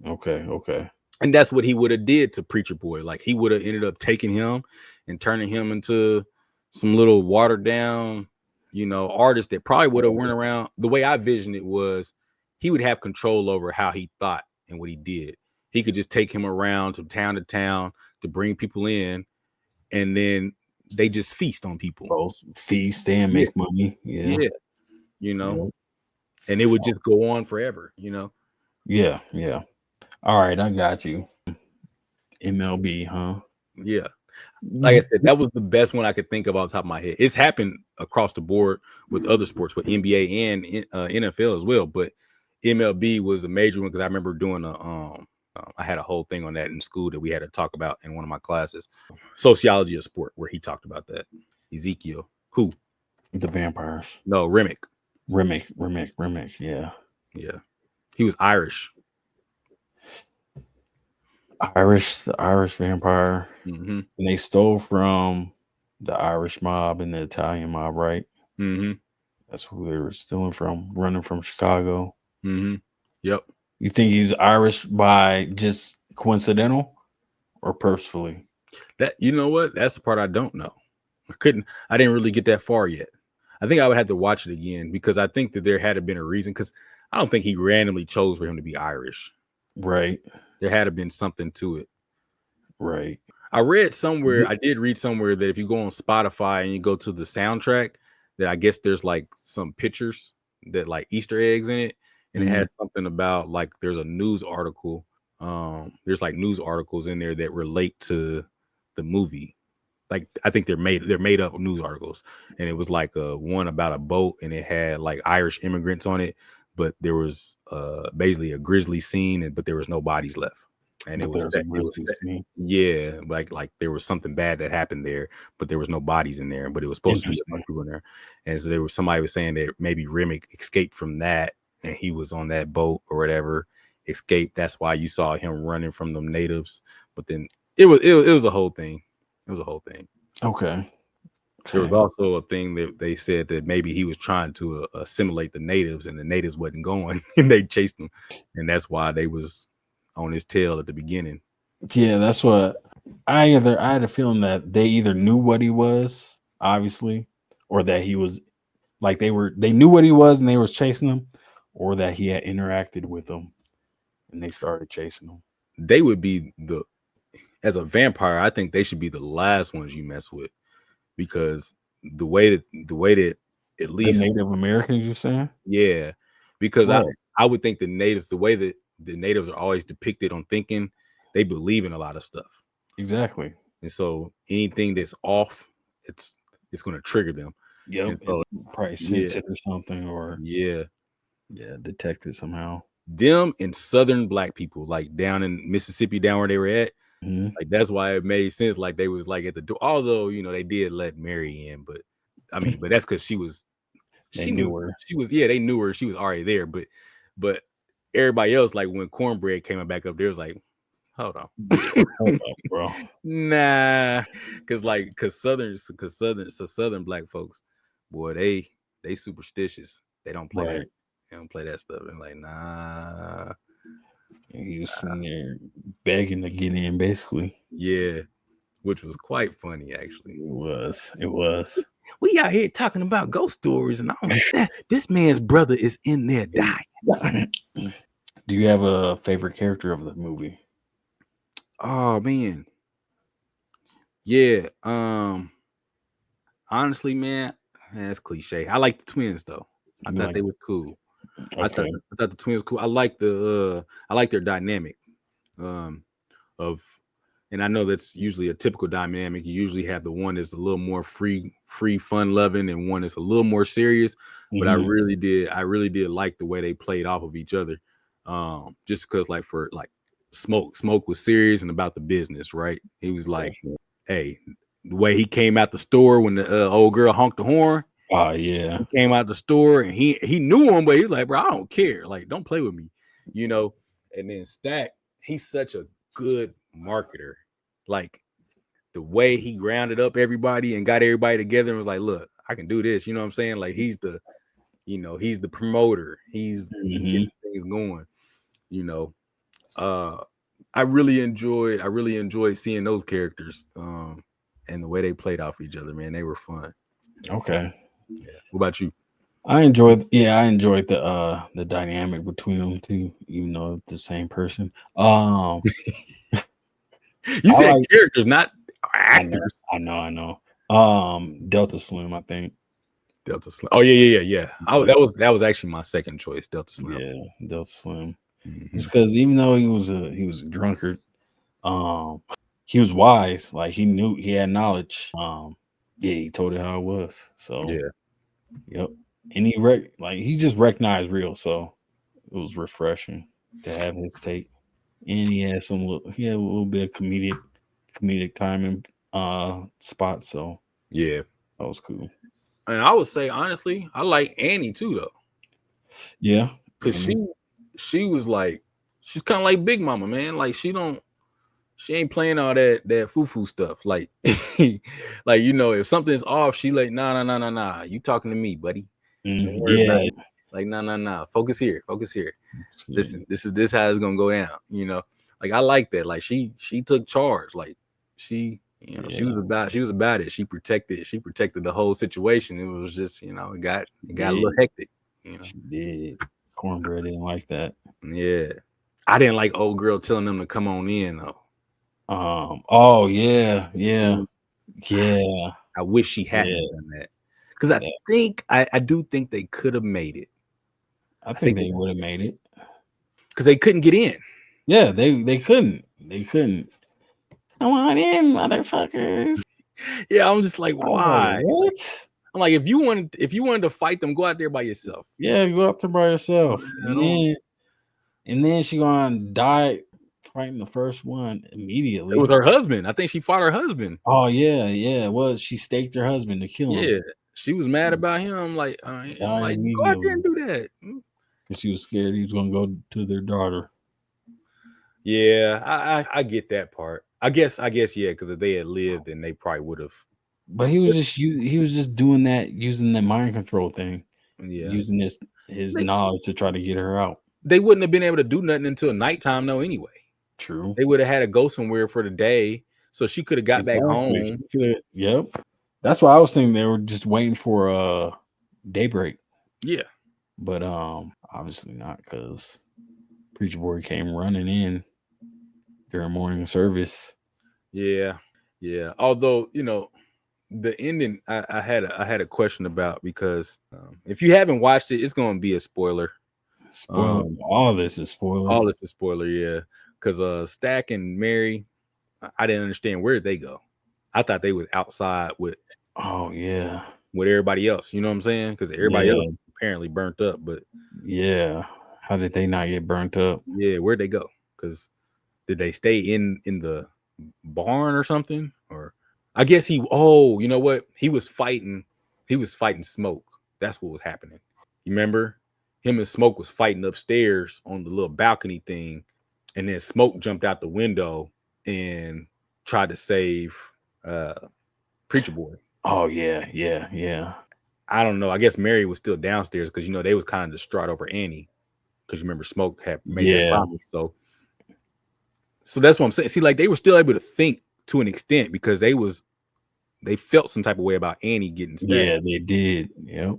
Okay. And that's what he would have did to Preacher Boy. Like he would have ended up taking him and turning him into some little watered down, you know, artist that probably would have went around. The way I visioned it was he would have control over how he thought and what he did. He could just take him around to town to bring people in, and then they just feast on people. Feast and make money. Yeah. You know, and it would just go on forever, you know? Yeah. All right, I got you. MLB, huh? Yeah. Like I said, that was the best one I could think of off the top of my head. It's happened across the board with other sports, with NBA and NFL as well. But MLB was a major one because I remember doing I had a whole thing on that in school that we had to talk about in one of my classes. Sociology of sport, where he talked about that. Ezekiel. Who? The vampires. No, Remmick. Yeah. He was Irish. The Irish vampire. Mm-hmm. And they stole from the Irish mob and the Italian mob, right? Mm-hmm. That's who they were stealing from, running from Chicago. Mm-hmm. Yep. You think he's Irish by just coincidental or purposefully? That, you know what? That's the part I don't know. I didn't really get that far yet. I think I would have to watch it again because I think that there had to been a reason, because I don't think he randomly chose for him to be Irish. Right. There had to been something to it. Right. I did read somewhere that if you go on Spotify and you go to the soundtrack, that I guess there's like some pictures that like Easter eggs in it. And it has something about like there's a news article. There's like news articles in there that relate to the movie. Like I think they're made up of news articles. And it was like one about a boat and it had like Irish immigrants on it, but there was basically a grisly scene, but there was no bodies left. And it was like there was something bad that happened there, but there was no bodies in there, but it was supposed to be a bunch of people in there. And so somebody was saying that maybe Remmick escaped from that and he was on that boat or whatever, escaped. That's why you saw him running from them natives. But then it was a whole thing. It was a whole thing. Okay. There was also a thing that they said that maybe he was trying to assimilate the natives and the natives wasn't going and they chased him. And that's why they was on his tail at the beginning. Yeah, that's what I had a feeling that they either knew what he was, obviously, or that he was like they knew what he was and they was chasing him, or that he had interacted with them and they started chasing him. They would be as a vampire, I think they should be the last ones you mess with, because the way that at least the Native Americans, you're saying? Yeah, because I would think the natives, the way that the natives are always depicted on thinking, they believe in a lot of stuff. Exactly. And so anything that's off, it's going to trigger them. Yep. So, probably sense it or something, or Yeah, detected somehow. Them and Southern black people, like down in Mississippi, down where they were at. Mm-hmm. Like that's why it made sense. Like they was like at the door, although they did let Mary in, but I mean, but that's because she They knew her. they knew her. She was already there, but everybody else, like when Cornbread came back up, there was like, hold on, Hold up, bro. nah, because Southern black folks, boy, they superstitious. They don't play that. Right. They don't play that stuff. And like, nah, And he was sitting there begging to get in, basically. yeah, which was quite funny actually. It was. We out here talking about ghost stories, and this man's brother is in there dying. Do you have a favorite character of the movie? Oh man, yeah. Honestly, man, that's cliche. I like the twins though. I thought they was cool. Okay. I thought the twins cool. I like their dynamic. Of, and I know that's usually a typical dynamic. You usually have the one that's a little more free, fun loving, and one that's a little more serious. But I really did like the way they played off of each other. Just because like Smoke was serious and about the business, right? He was like, hey, the way he came out the store when the old girl honked the horn. Oh yeah. He came out the store and he knew him, but he's like, bro, I don't care. Like, don't play with me, And then Stack, he's such a good marketer. Like the way he grounded up everybody and got everybody together and was like, look, I can do this. You know what I'm saying? Like he's the promoter. He gets things going. I really enjoyed seeing those characters and the way they played off each other, man. They were fun. Okay. Yeah. What about you? I enjoyed the dynamic between them two, even though the same person. You said characters, not actors. I know. Delta Slim, I think. Delta Slim. Oh yeah. That was actually my second choice, Delta Slim. Yeah, Delta Slim. It's because even though he was a drunkard, he was wise. Like he knew, he had knowledge. He told it how it was. So yeah, yep. And he just recognized real. So it was refreshing to have his take. And he had a little bit of comedic timing spots. So yeah, that was cool. And I would say honestly, I like Annie too though. Yeah, because she was like, she's kind of like Big Mama, man. Like she ain't playing all that foo-foo stuff. Like, like if something's off, she like, nah. You talking to me, buddy? Yeah. Like, nah. Focus here. Listen, this is how it's gonna go down. Like I like that. Like she took charge. Like she was about it. She protected the whole situation. It was just, it got a little hectic. She did. Cornbread didn't like that. Yeah. I didn't like old girl telling them to come on in though. Oh yeah. I wish she hadn't done that. Because I do think they could have made it. I think they would have made it. Because they couldn't get in. Yeah, they couldn't. Come on in, motherfuckers. Yeah, I'm just like, why? Like, what? I'm like, if you wanted to fight them, go out there by yourself. Yeah, go up there by yourself. And then she gonna die fighting the first one immediately. It was her husband. I think she fought her husband. Oh yeah. Well, she staked her husband to kill him. Yeah, she was mad about him. Like, go out there and do that. She was scared he was gonna go to their daughter. Yeah, I get that part. I guess yeah, because if they had lived, then they probably would have. But he was just doing that, using the mind control thing. Yeah, using his knowledge to try to get her out. They wouldn't have been able to do nothing until nighttime, though. Anyway, true. They would have had to go somewhere for the day, so she could have got back home. Yep. That's why I was thinking they were just waiting for daybreak. Yeah, but obviously not, because Preacher Boy came running in during morning service. Yeah. Although the ending, I had a question about, because if you haven't watched it, it's going to be a spoiler. All this is spoiler. Yeah, because Stack and Mary, I didn't understand, where did they go. I thought they was outside with with everybody else. You know what I'm saying? Because everybody else apparently burnt up. But yeah, how did they not get burnt up? yeah, where'd they go? Because did they stay in the barn or something? Or I guess he. Oh, you know what? He was fighting Smoke. That's what was happening. You remember? Him and Smoke was fighting upstairs on the little balcony thing, and then Smoke jumped out the window and tried to save Preacher Boy. Oh yeah. I don't know. I guess Mary was still downstairs because they was kind of distraught over Annie because you remember Smoke had made that promise. So that's what I'm saying. See, like they were still able to think to an extent because they felt some type of way about Annie getting stabbed. Yeah, they did. Yep.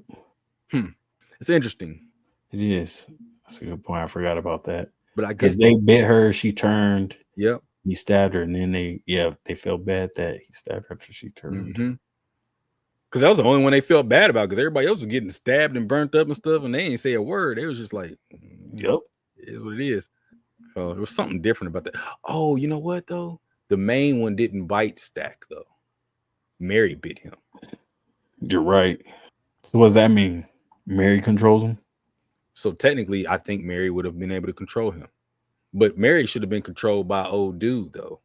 It's interesting. It is. That's a good point. I forgot about that. But I guess they bit her, she turned. Yep. He stabbed her, and then they felt bad that he stabbed her after she turned. Because that was the only one they felt bad about, because everybody else was getting stabbed and burnt up and stuff, and they didn't say a word. They was just like, yep, it is what it is. So there was something different about that. Oh, you know what though? The main one didn't bite Stack though. Mary bit him. You're right. So what does that mean? Mary controls him? So technically, I think Mary would have been able to control him. But Mary should have been controlled by old dude though.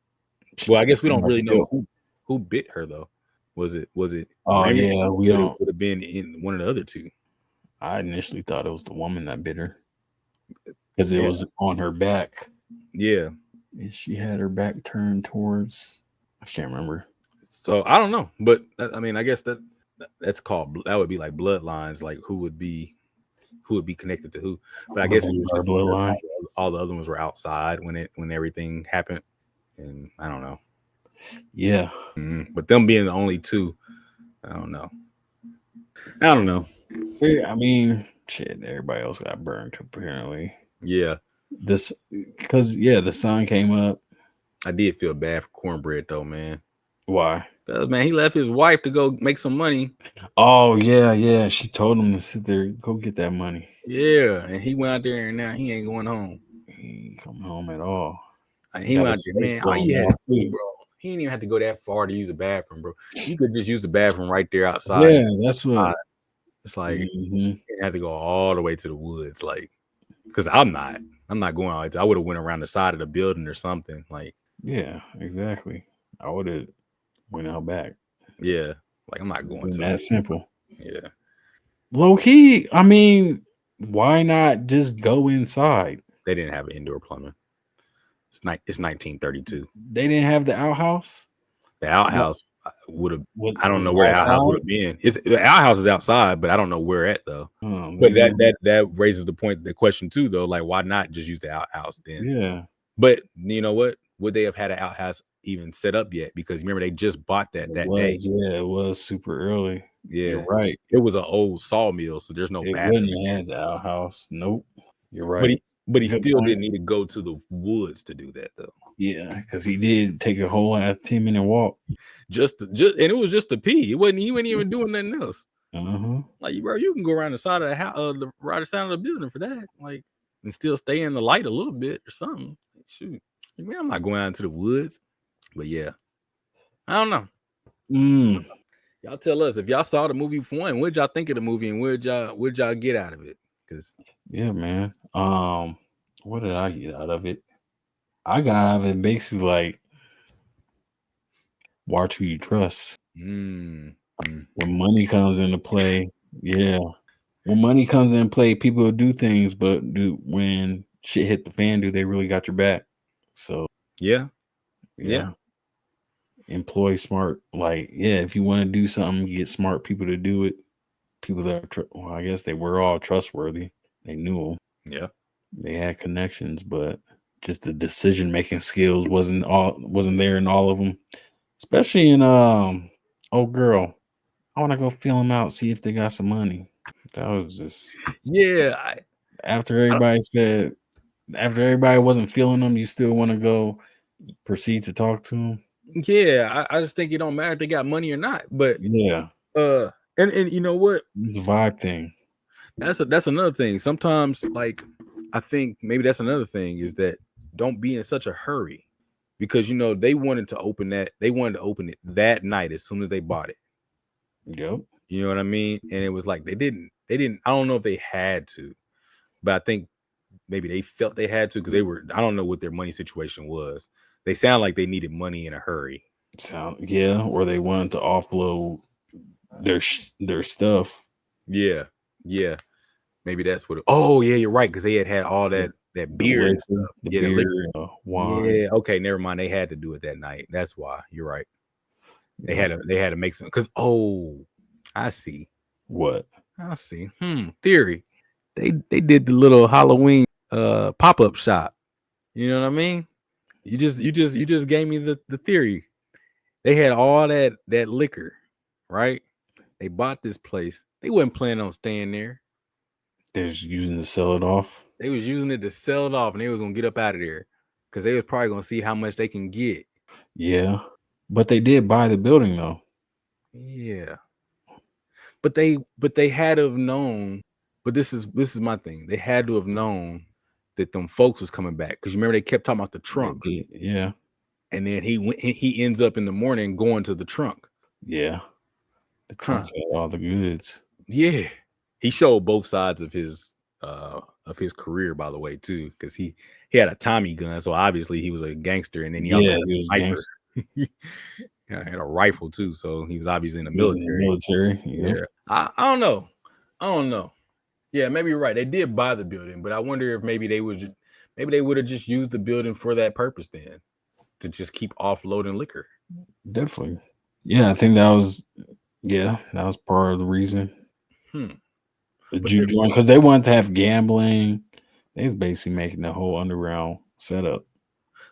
Well, I guess we don't really know who bit her though. Was it? Oh Remmick? yeah, we don't. It would have been in one of the other two. I initially thought it was the woman that bit her because it was on her back. Yeah, and she had her back turned towards. I can't remember. So I don't know, but I mean, I guess that's called, that would be like bloodlines, like who would be connected to who. But I guess it was just bloodline. All the other ones were outside when everything happened, and I don't know. Yeah, but them being the only two, I don't know. I mean, shit. Everybody else got burned apparently. Yeah, the sun came up. I did feel bad for Cornbread though, man. Why? Man, he left his wife to go make some money. Oh yeah. She told him to sit there, go get that money. Yeah, and he went out there, and now he ain't going home. He ain't coming home at all. He went out there, man. All you had to do, bro. He didn't even have to go that far to use a bathroom, bro. You could just use the bathroom right there outside. Yeah, that's what. It's like you had to go all the way to the woods, like, because I'm not going out. I would have went around the side of the building or something, like. Yeah, exactly. I would have went out back. Yeah, like I'm not going to. That's simple. Yeah. Low key, I mean, why not just go inside? They didn't have indoor plumbing. It's 1932. They didn't have the outhouse. The outhouse would have. I don't know where the outhouse would have been. The outhouse is outside, but I don't know where at though. But that raises the question too, though. Like, why not just use the outhouse then? Yeah. But you know what? Would they have had an outhouse even set up yet? Because remember, they just bought that day. Yeah, it was super early. Yeah, you're right. It was an old sawmill, so there's no. It wouldn't have had the outhouse. Nope. You're right. But he still didn't need to go to the woods to do that, though. Yeah, because he did take a whole 10-minute walk. Just and it was just to pee. He wasn't even doing nothing else. Like, bro, you can go around the side of the house, the right side of the building for that, like, and still stay in the light a little bit or something. Shoot, man, I'm not going out into the woods. But yeah, I don't know. Y'all tell us if y'all saw the movie for one. What'd y'all think of the movie, and what'd y'all get out of it? Because yeah, man. What did I get out of it? I got out of it basically like, watch who you trust. When money comes into play, yeah. When money comes into play, people will do things, but when shit hit the fan, do they really got your back? So yeah. Employ smart, like, if you want to do something, you get smart people to do it. People that I guess they were all trustworthy. They knew them. Yeah. They had connections, but just the decision making skills wasn't there in all of them. Especially in oh girl, I want to go feel them out, see if they got some money. That was just after everybody wasn't feeling them, you still want to go proceed to talk to them. Yeah, I just think it don't matter if they got money or not. But and you know what? It's a vibe thing. That's another thing. Sometimes, like, I think maybe that's another thing is that don't be in such a hurry, because they wanted to open it that night as soon as they bought it. Yep. You know what I mean? And it was like they didn't they didn't. I don't know if they had to, but I think maybe they felt they had to because they were. I don't know what their money situation was. They sound like they needed money in a hurry. Or they wanted to offload their stuff. Yeah. Maybe that's what. Oh yeah, you're right because they had all that beer and stuff. The liquor. wine. Yeah. Okay, never mind. They had to do it that night. That's why. You're right. They had to make some because I see. What? I see. Theory. They did the little Halloween pop-up shop. You know what I mean? You just gave me the theory. They had all that liquor, right? They bought this place. They wasn't planning on staying there. They're just using it to sell it off. They was using it to sell it off, and they was gonna get up out of there because they was probably gonna see how much they can get. Yeah, but they did buy the building though. Yeah, but they had to have known. But this is my thing. They had to have known that them folks was coming back because you remember they kept talking about the trunk. Yeah, and then he ends up in the morning going to the trunk. Yeah, the trunk had all the goods. Yeah, he showed both sides of his career, by the way, too, because he had a Tommy gun, so obviously he was a gangster, and then he also had a sniper. Yeah, had a rifle too, so he was obviously in the military. Yeah. I don't know. Yeah, maybe you're right. They did buy the building, but I wonder if maybe they would have just used the building for that purpose then, to just keep offloading liquor. Definitely. Yeah, I think that was part of the reason. The juke joint, because they wanted to have gambling. They was basically making the whole underground setup.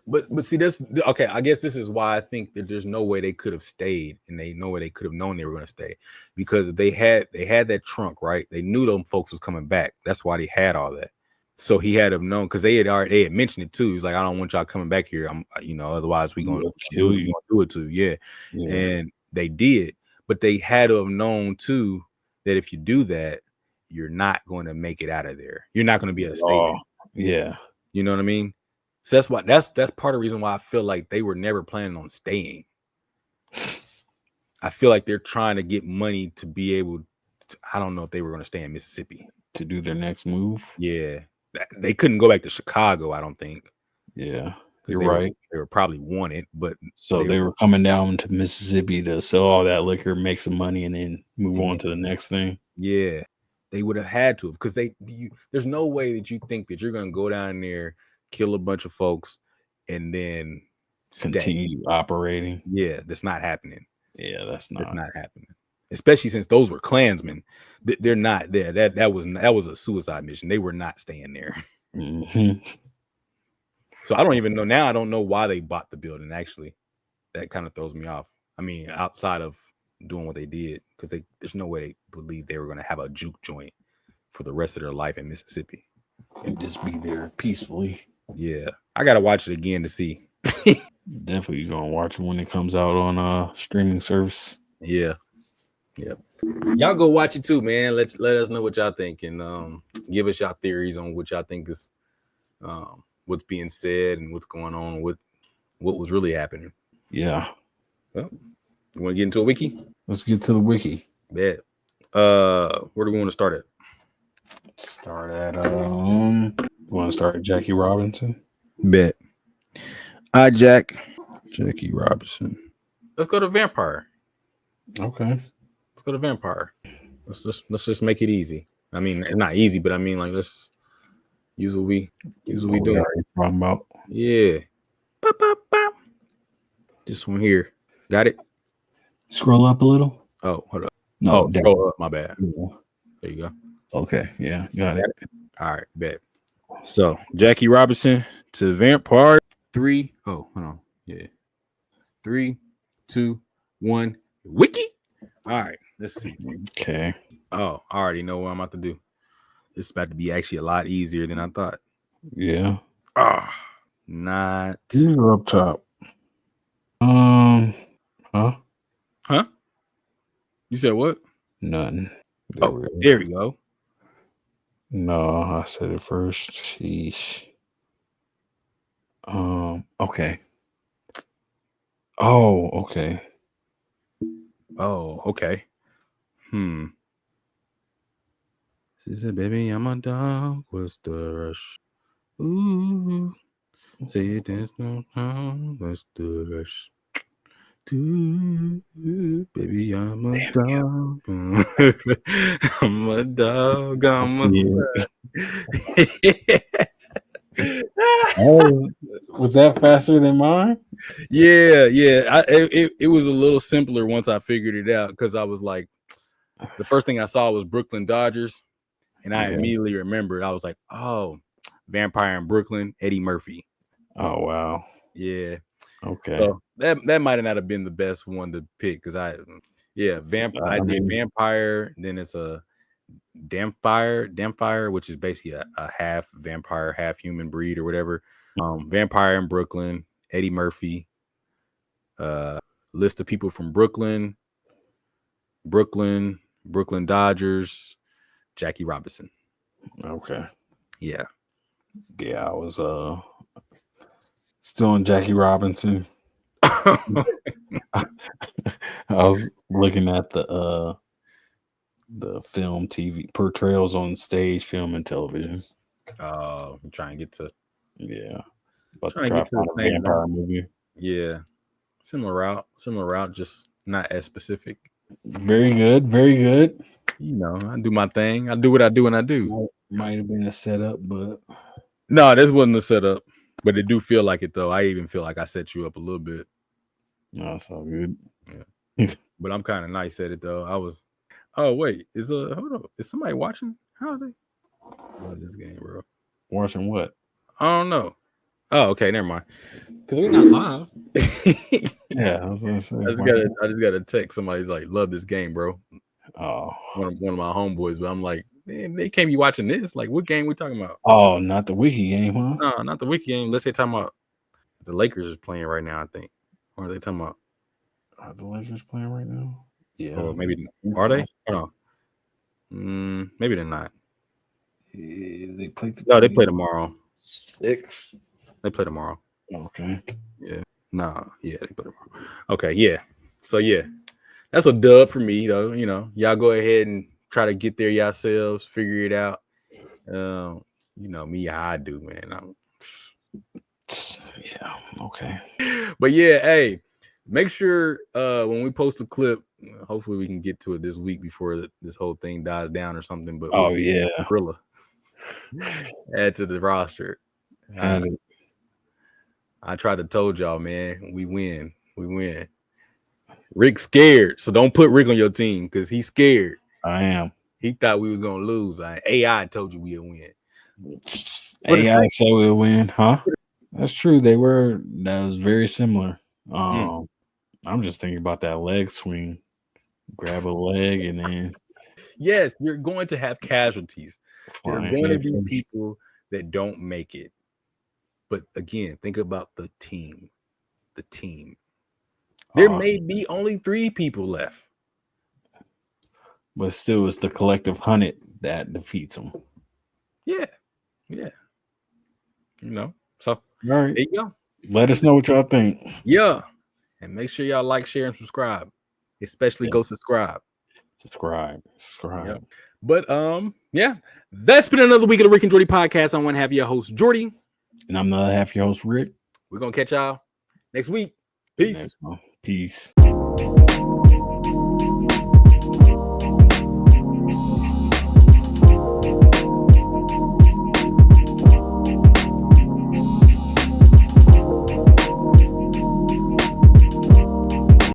But see, that's okay. I guess this is why I think that there's no way they could have stayed, and no way they could have known they were going to stay, because they had that trunk, right? They knew them folks was coming back. That's why they had all that. So he had to have known, because they had mentioned it too. He's like, I don't want y'all coming back here. Otherwise we gonna kill you. Do it too. Yeah. And they did, but they had to have known too that if you do that, you're not going to make it out of there. You're not going to be able to stay there. Yeah. You know what I mean? So that's why that's part of the reason why I feel like they were never planning on staying. I feel like they're trying to get money to be able to, I don't know if they were going to stay in Mississippi to do their next move. Yeah. They couldn't go back to Chicago, I don't think. Yeah. You're right. They were probably wanted, but so they were coming down to Mississippi to sell all that liquor, make some money, and then move on to the next thing. Yeah. They would have had to, because there's no way that you think that you're going to go down there, kill a bunch of folks, and then continue operating. Yeah, that's not happening. Yeah, that's not happening. Especially since those were Klansmen. They're not there. That was a suicide mission. They were not staying there. Mm-hmm. So I don't even know now. I don't know why they bought the building. Actually, that kind of throws me off. I mean, outside of doing what they did, because there's no way they believed they were going to have a juke joint for the rest of their life in Mississippi and just be there peacefully. Yeah, I gotta watch it again to see. Definitely gonna watch it when it comes out on streaming service. Yeah. Yep. Y'all go watch it too, man. Let us know what y'all think, and give us y'all theories on what y'all think is what's being said and what's going on, what was really happening. Yeah. Well, you want to get into a wiki? Let's get to the wiki. Bet. Where do we want to start at? Start at you want to start at Jackie Robinson? Bet. Jackie Robinson. Let's go to vampire. Okay. Let's go to vampire. Let's just make it easy. I mean, it's not easy, but I mean, like, let's use what we doing. Talking about. Yeah. Bop, bop, bop. This one here. Got it? Scroll up a little. Oh, hold up. No, scroll up. My bad. Yeah. There you go. Okay. Yeah. Got it. All right. Bet. So, Jackie Robinson to vampire. 3. Oh, hold on. Yeah. 3, 2, 1. Wiki. All right. Let's see. Okay. Oh, I already know what I'm about to do. This is about to be actually a lot easier than I thought. Yeah. Not. You're up top. Huh? You said what? Nothing. There we go. No, I said it first. Sheesh. Okay. Oh, okay. Oh, okay. She said, "Baby, I'm a dog. What's the rush? Ooh, say it dance no time. What's the rush? Baby, I'm a dog. I'm a dog. I'm a Was that faster than mine? yeah. It was a little simpler once I figured it out because I was like, the first thing I saw was Brooklyn Dodgers, and I immediately remembered. I was like, oh, Vampire in Brooklyn, Eddie Murphy. Oh wow. Yeah. Okay. So that might not have been the best one to pick because I did Vampire. Then it's a Damfire, which is basically a half vampire, half human breed or whatever. Vampire in Brooklyn, Eddie Murphy. List of people from Brooklyn Dodgers, Jackie Robinson. Okay. Yeah. Yeah, I was still in Jackie Robinson. I was looking at the film, TV portrayals on stage, film, and television. I'm trying to get to but trying to get to the vampire movie. Yeah, similar route, just not as specific. Very good. You know, I do my thing. I do what I do when I do. Might have been a setup, but no, this wasn't a setup. But it do feel like it though. I even feel like I set you up a little bit. No, it's all good. Yeah. But I'm kind of nice at it though. I was. Oh wait, hold on. Is somebody watching? How are they? Love this game, bro. Watching what? I don't know. Oh, okay, never mind. Because we're not live. Yeah, I was gonna say. I just got a text. Somebody's like, "Love this game, bro." Oh, one of my homeboys, but I'm like, man, they can't be watching this. Like, what game we talking about? Oh, not the Wiki Game, huh? No, not the Wiki Game. Let's say talking about the Lakers is playing right now. I think, or are they talking about? Are the Lakers playing right now? Yeah. Or maybe are they? Hold on. Maybe they're not. They play. They play tomorrow. 6. They play tomorrow. Okay. Yeah. Nah. Yeah, they play tomorrow. Okay. Yeah. So yeah, that's a dub for me though. You know, y'all go ahead and try to get there yourselves, figure it out. You know me, how I do, man. Yeah. Okay. But yeah, hey, make sure when we post a clip, hopefully we can get to it this week before this whole thing dies down or something. But we'll see. Gorilla. Add to the roster. I tried to told y'all, man, we win. Rick's scared, so don't put Rick on your team because he's scared. I am. He thought we was gonna lose. AI told you we'll win. AI said we'll win, huh? That's true. That was very similar. I'm just thinking about that leg swing. Grab a leg and then. Yes, you're going to have casualties. There are going to be people that don't make it. But again, think about the team. There may be only 3 people left. But still, it's the collective 100 that defeats them. Yeah. You know, so all right. There you go. Let us know what y'all think. Yeah. And make sure y'all like, share, and subscribe. Especially go subscribe. Subscribe. Yep. But yeah, that's been another week of the Rick and Jordy Podcast. I'm one half of your host, Jordy. And I'm the other half of your host, Rick. We're gonna catch y'all next week. Peace. Peace.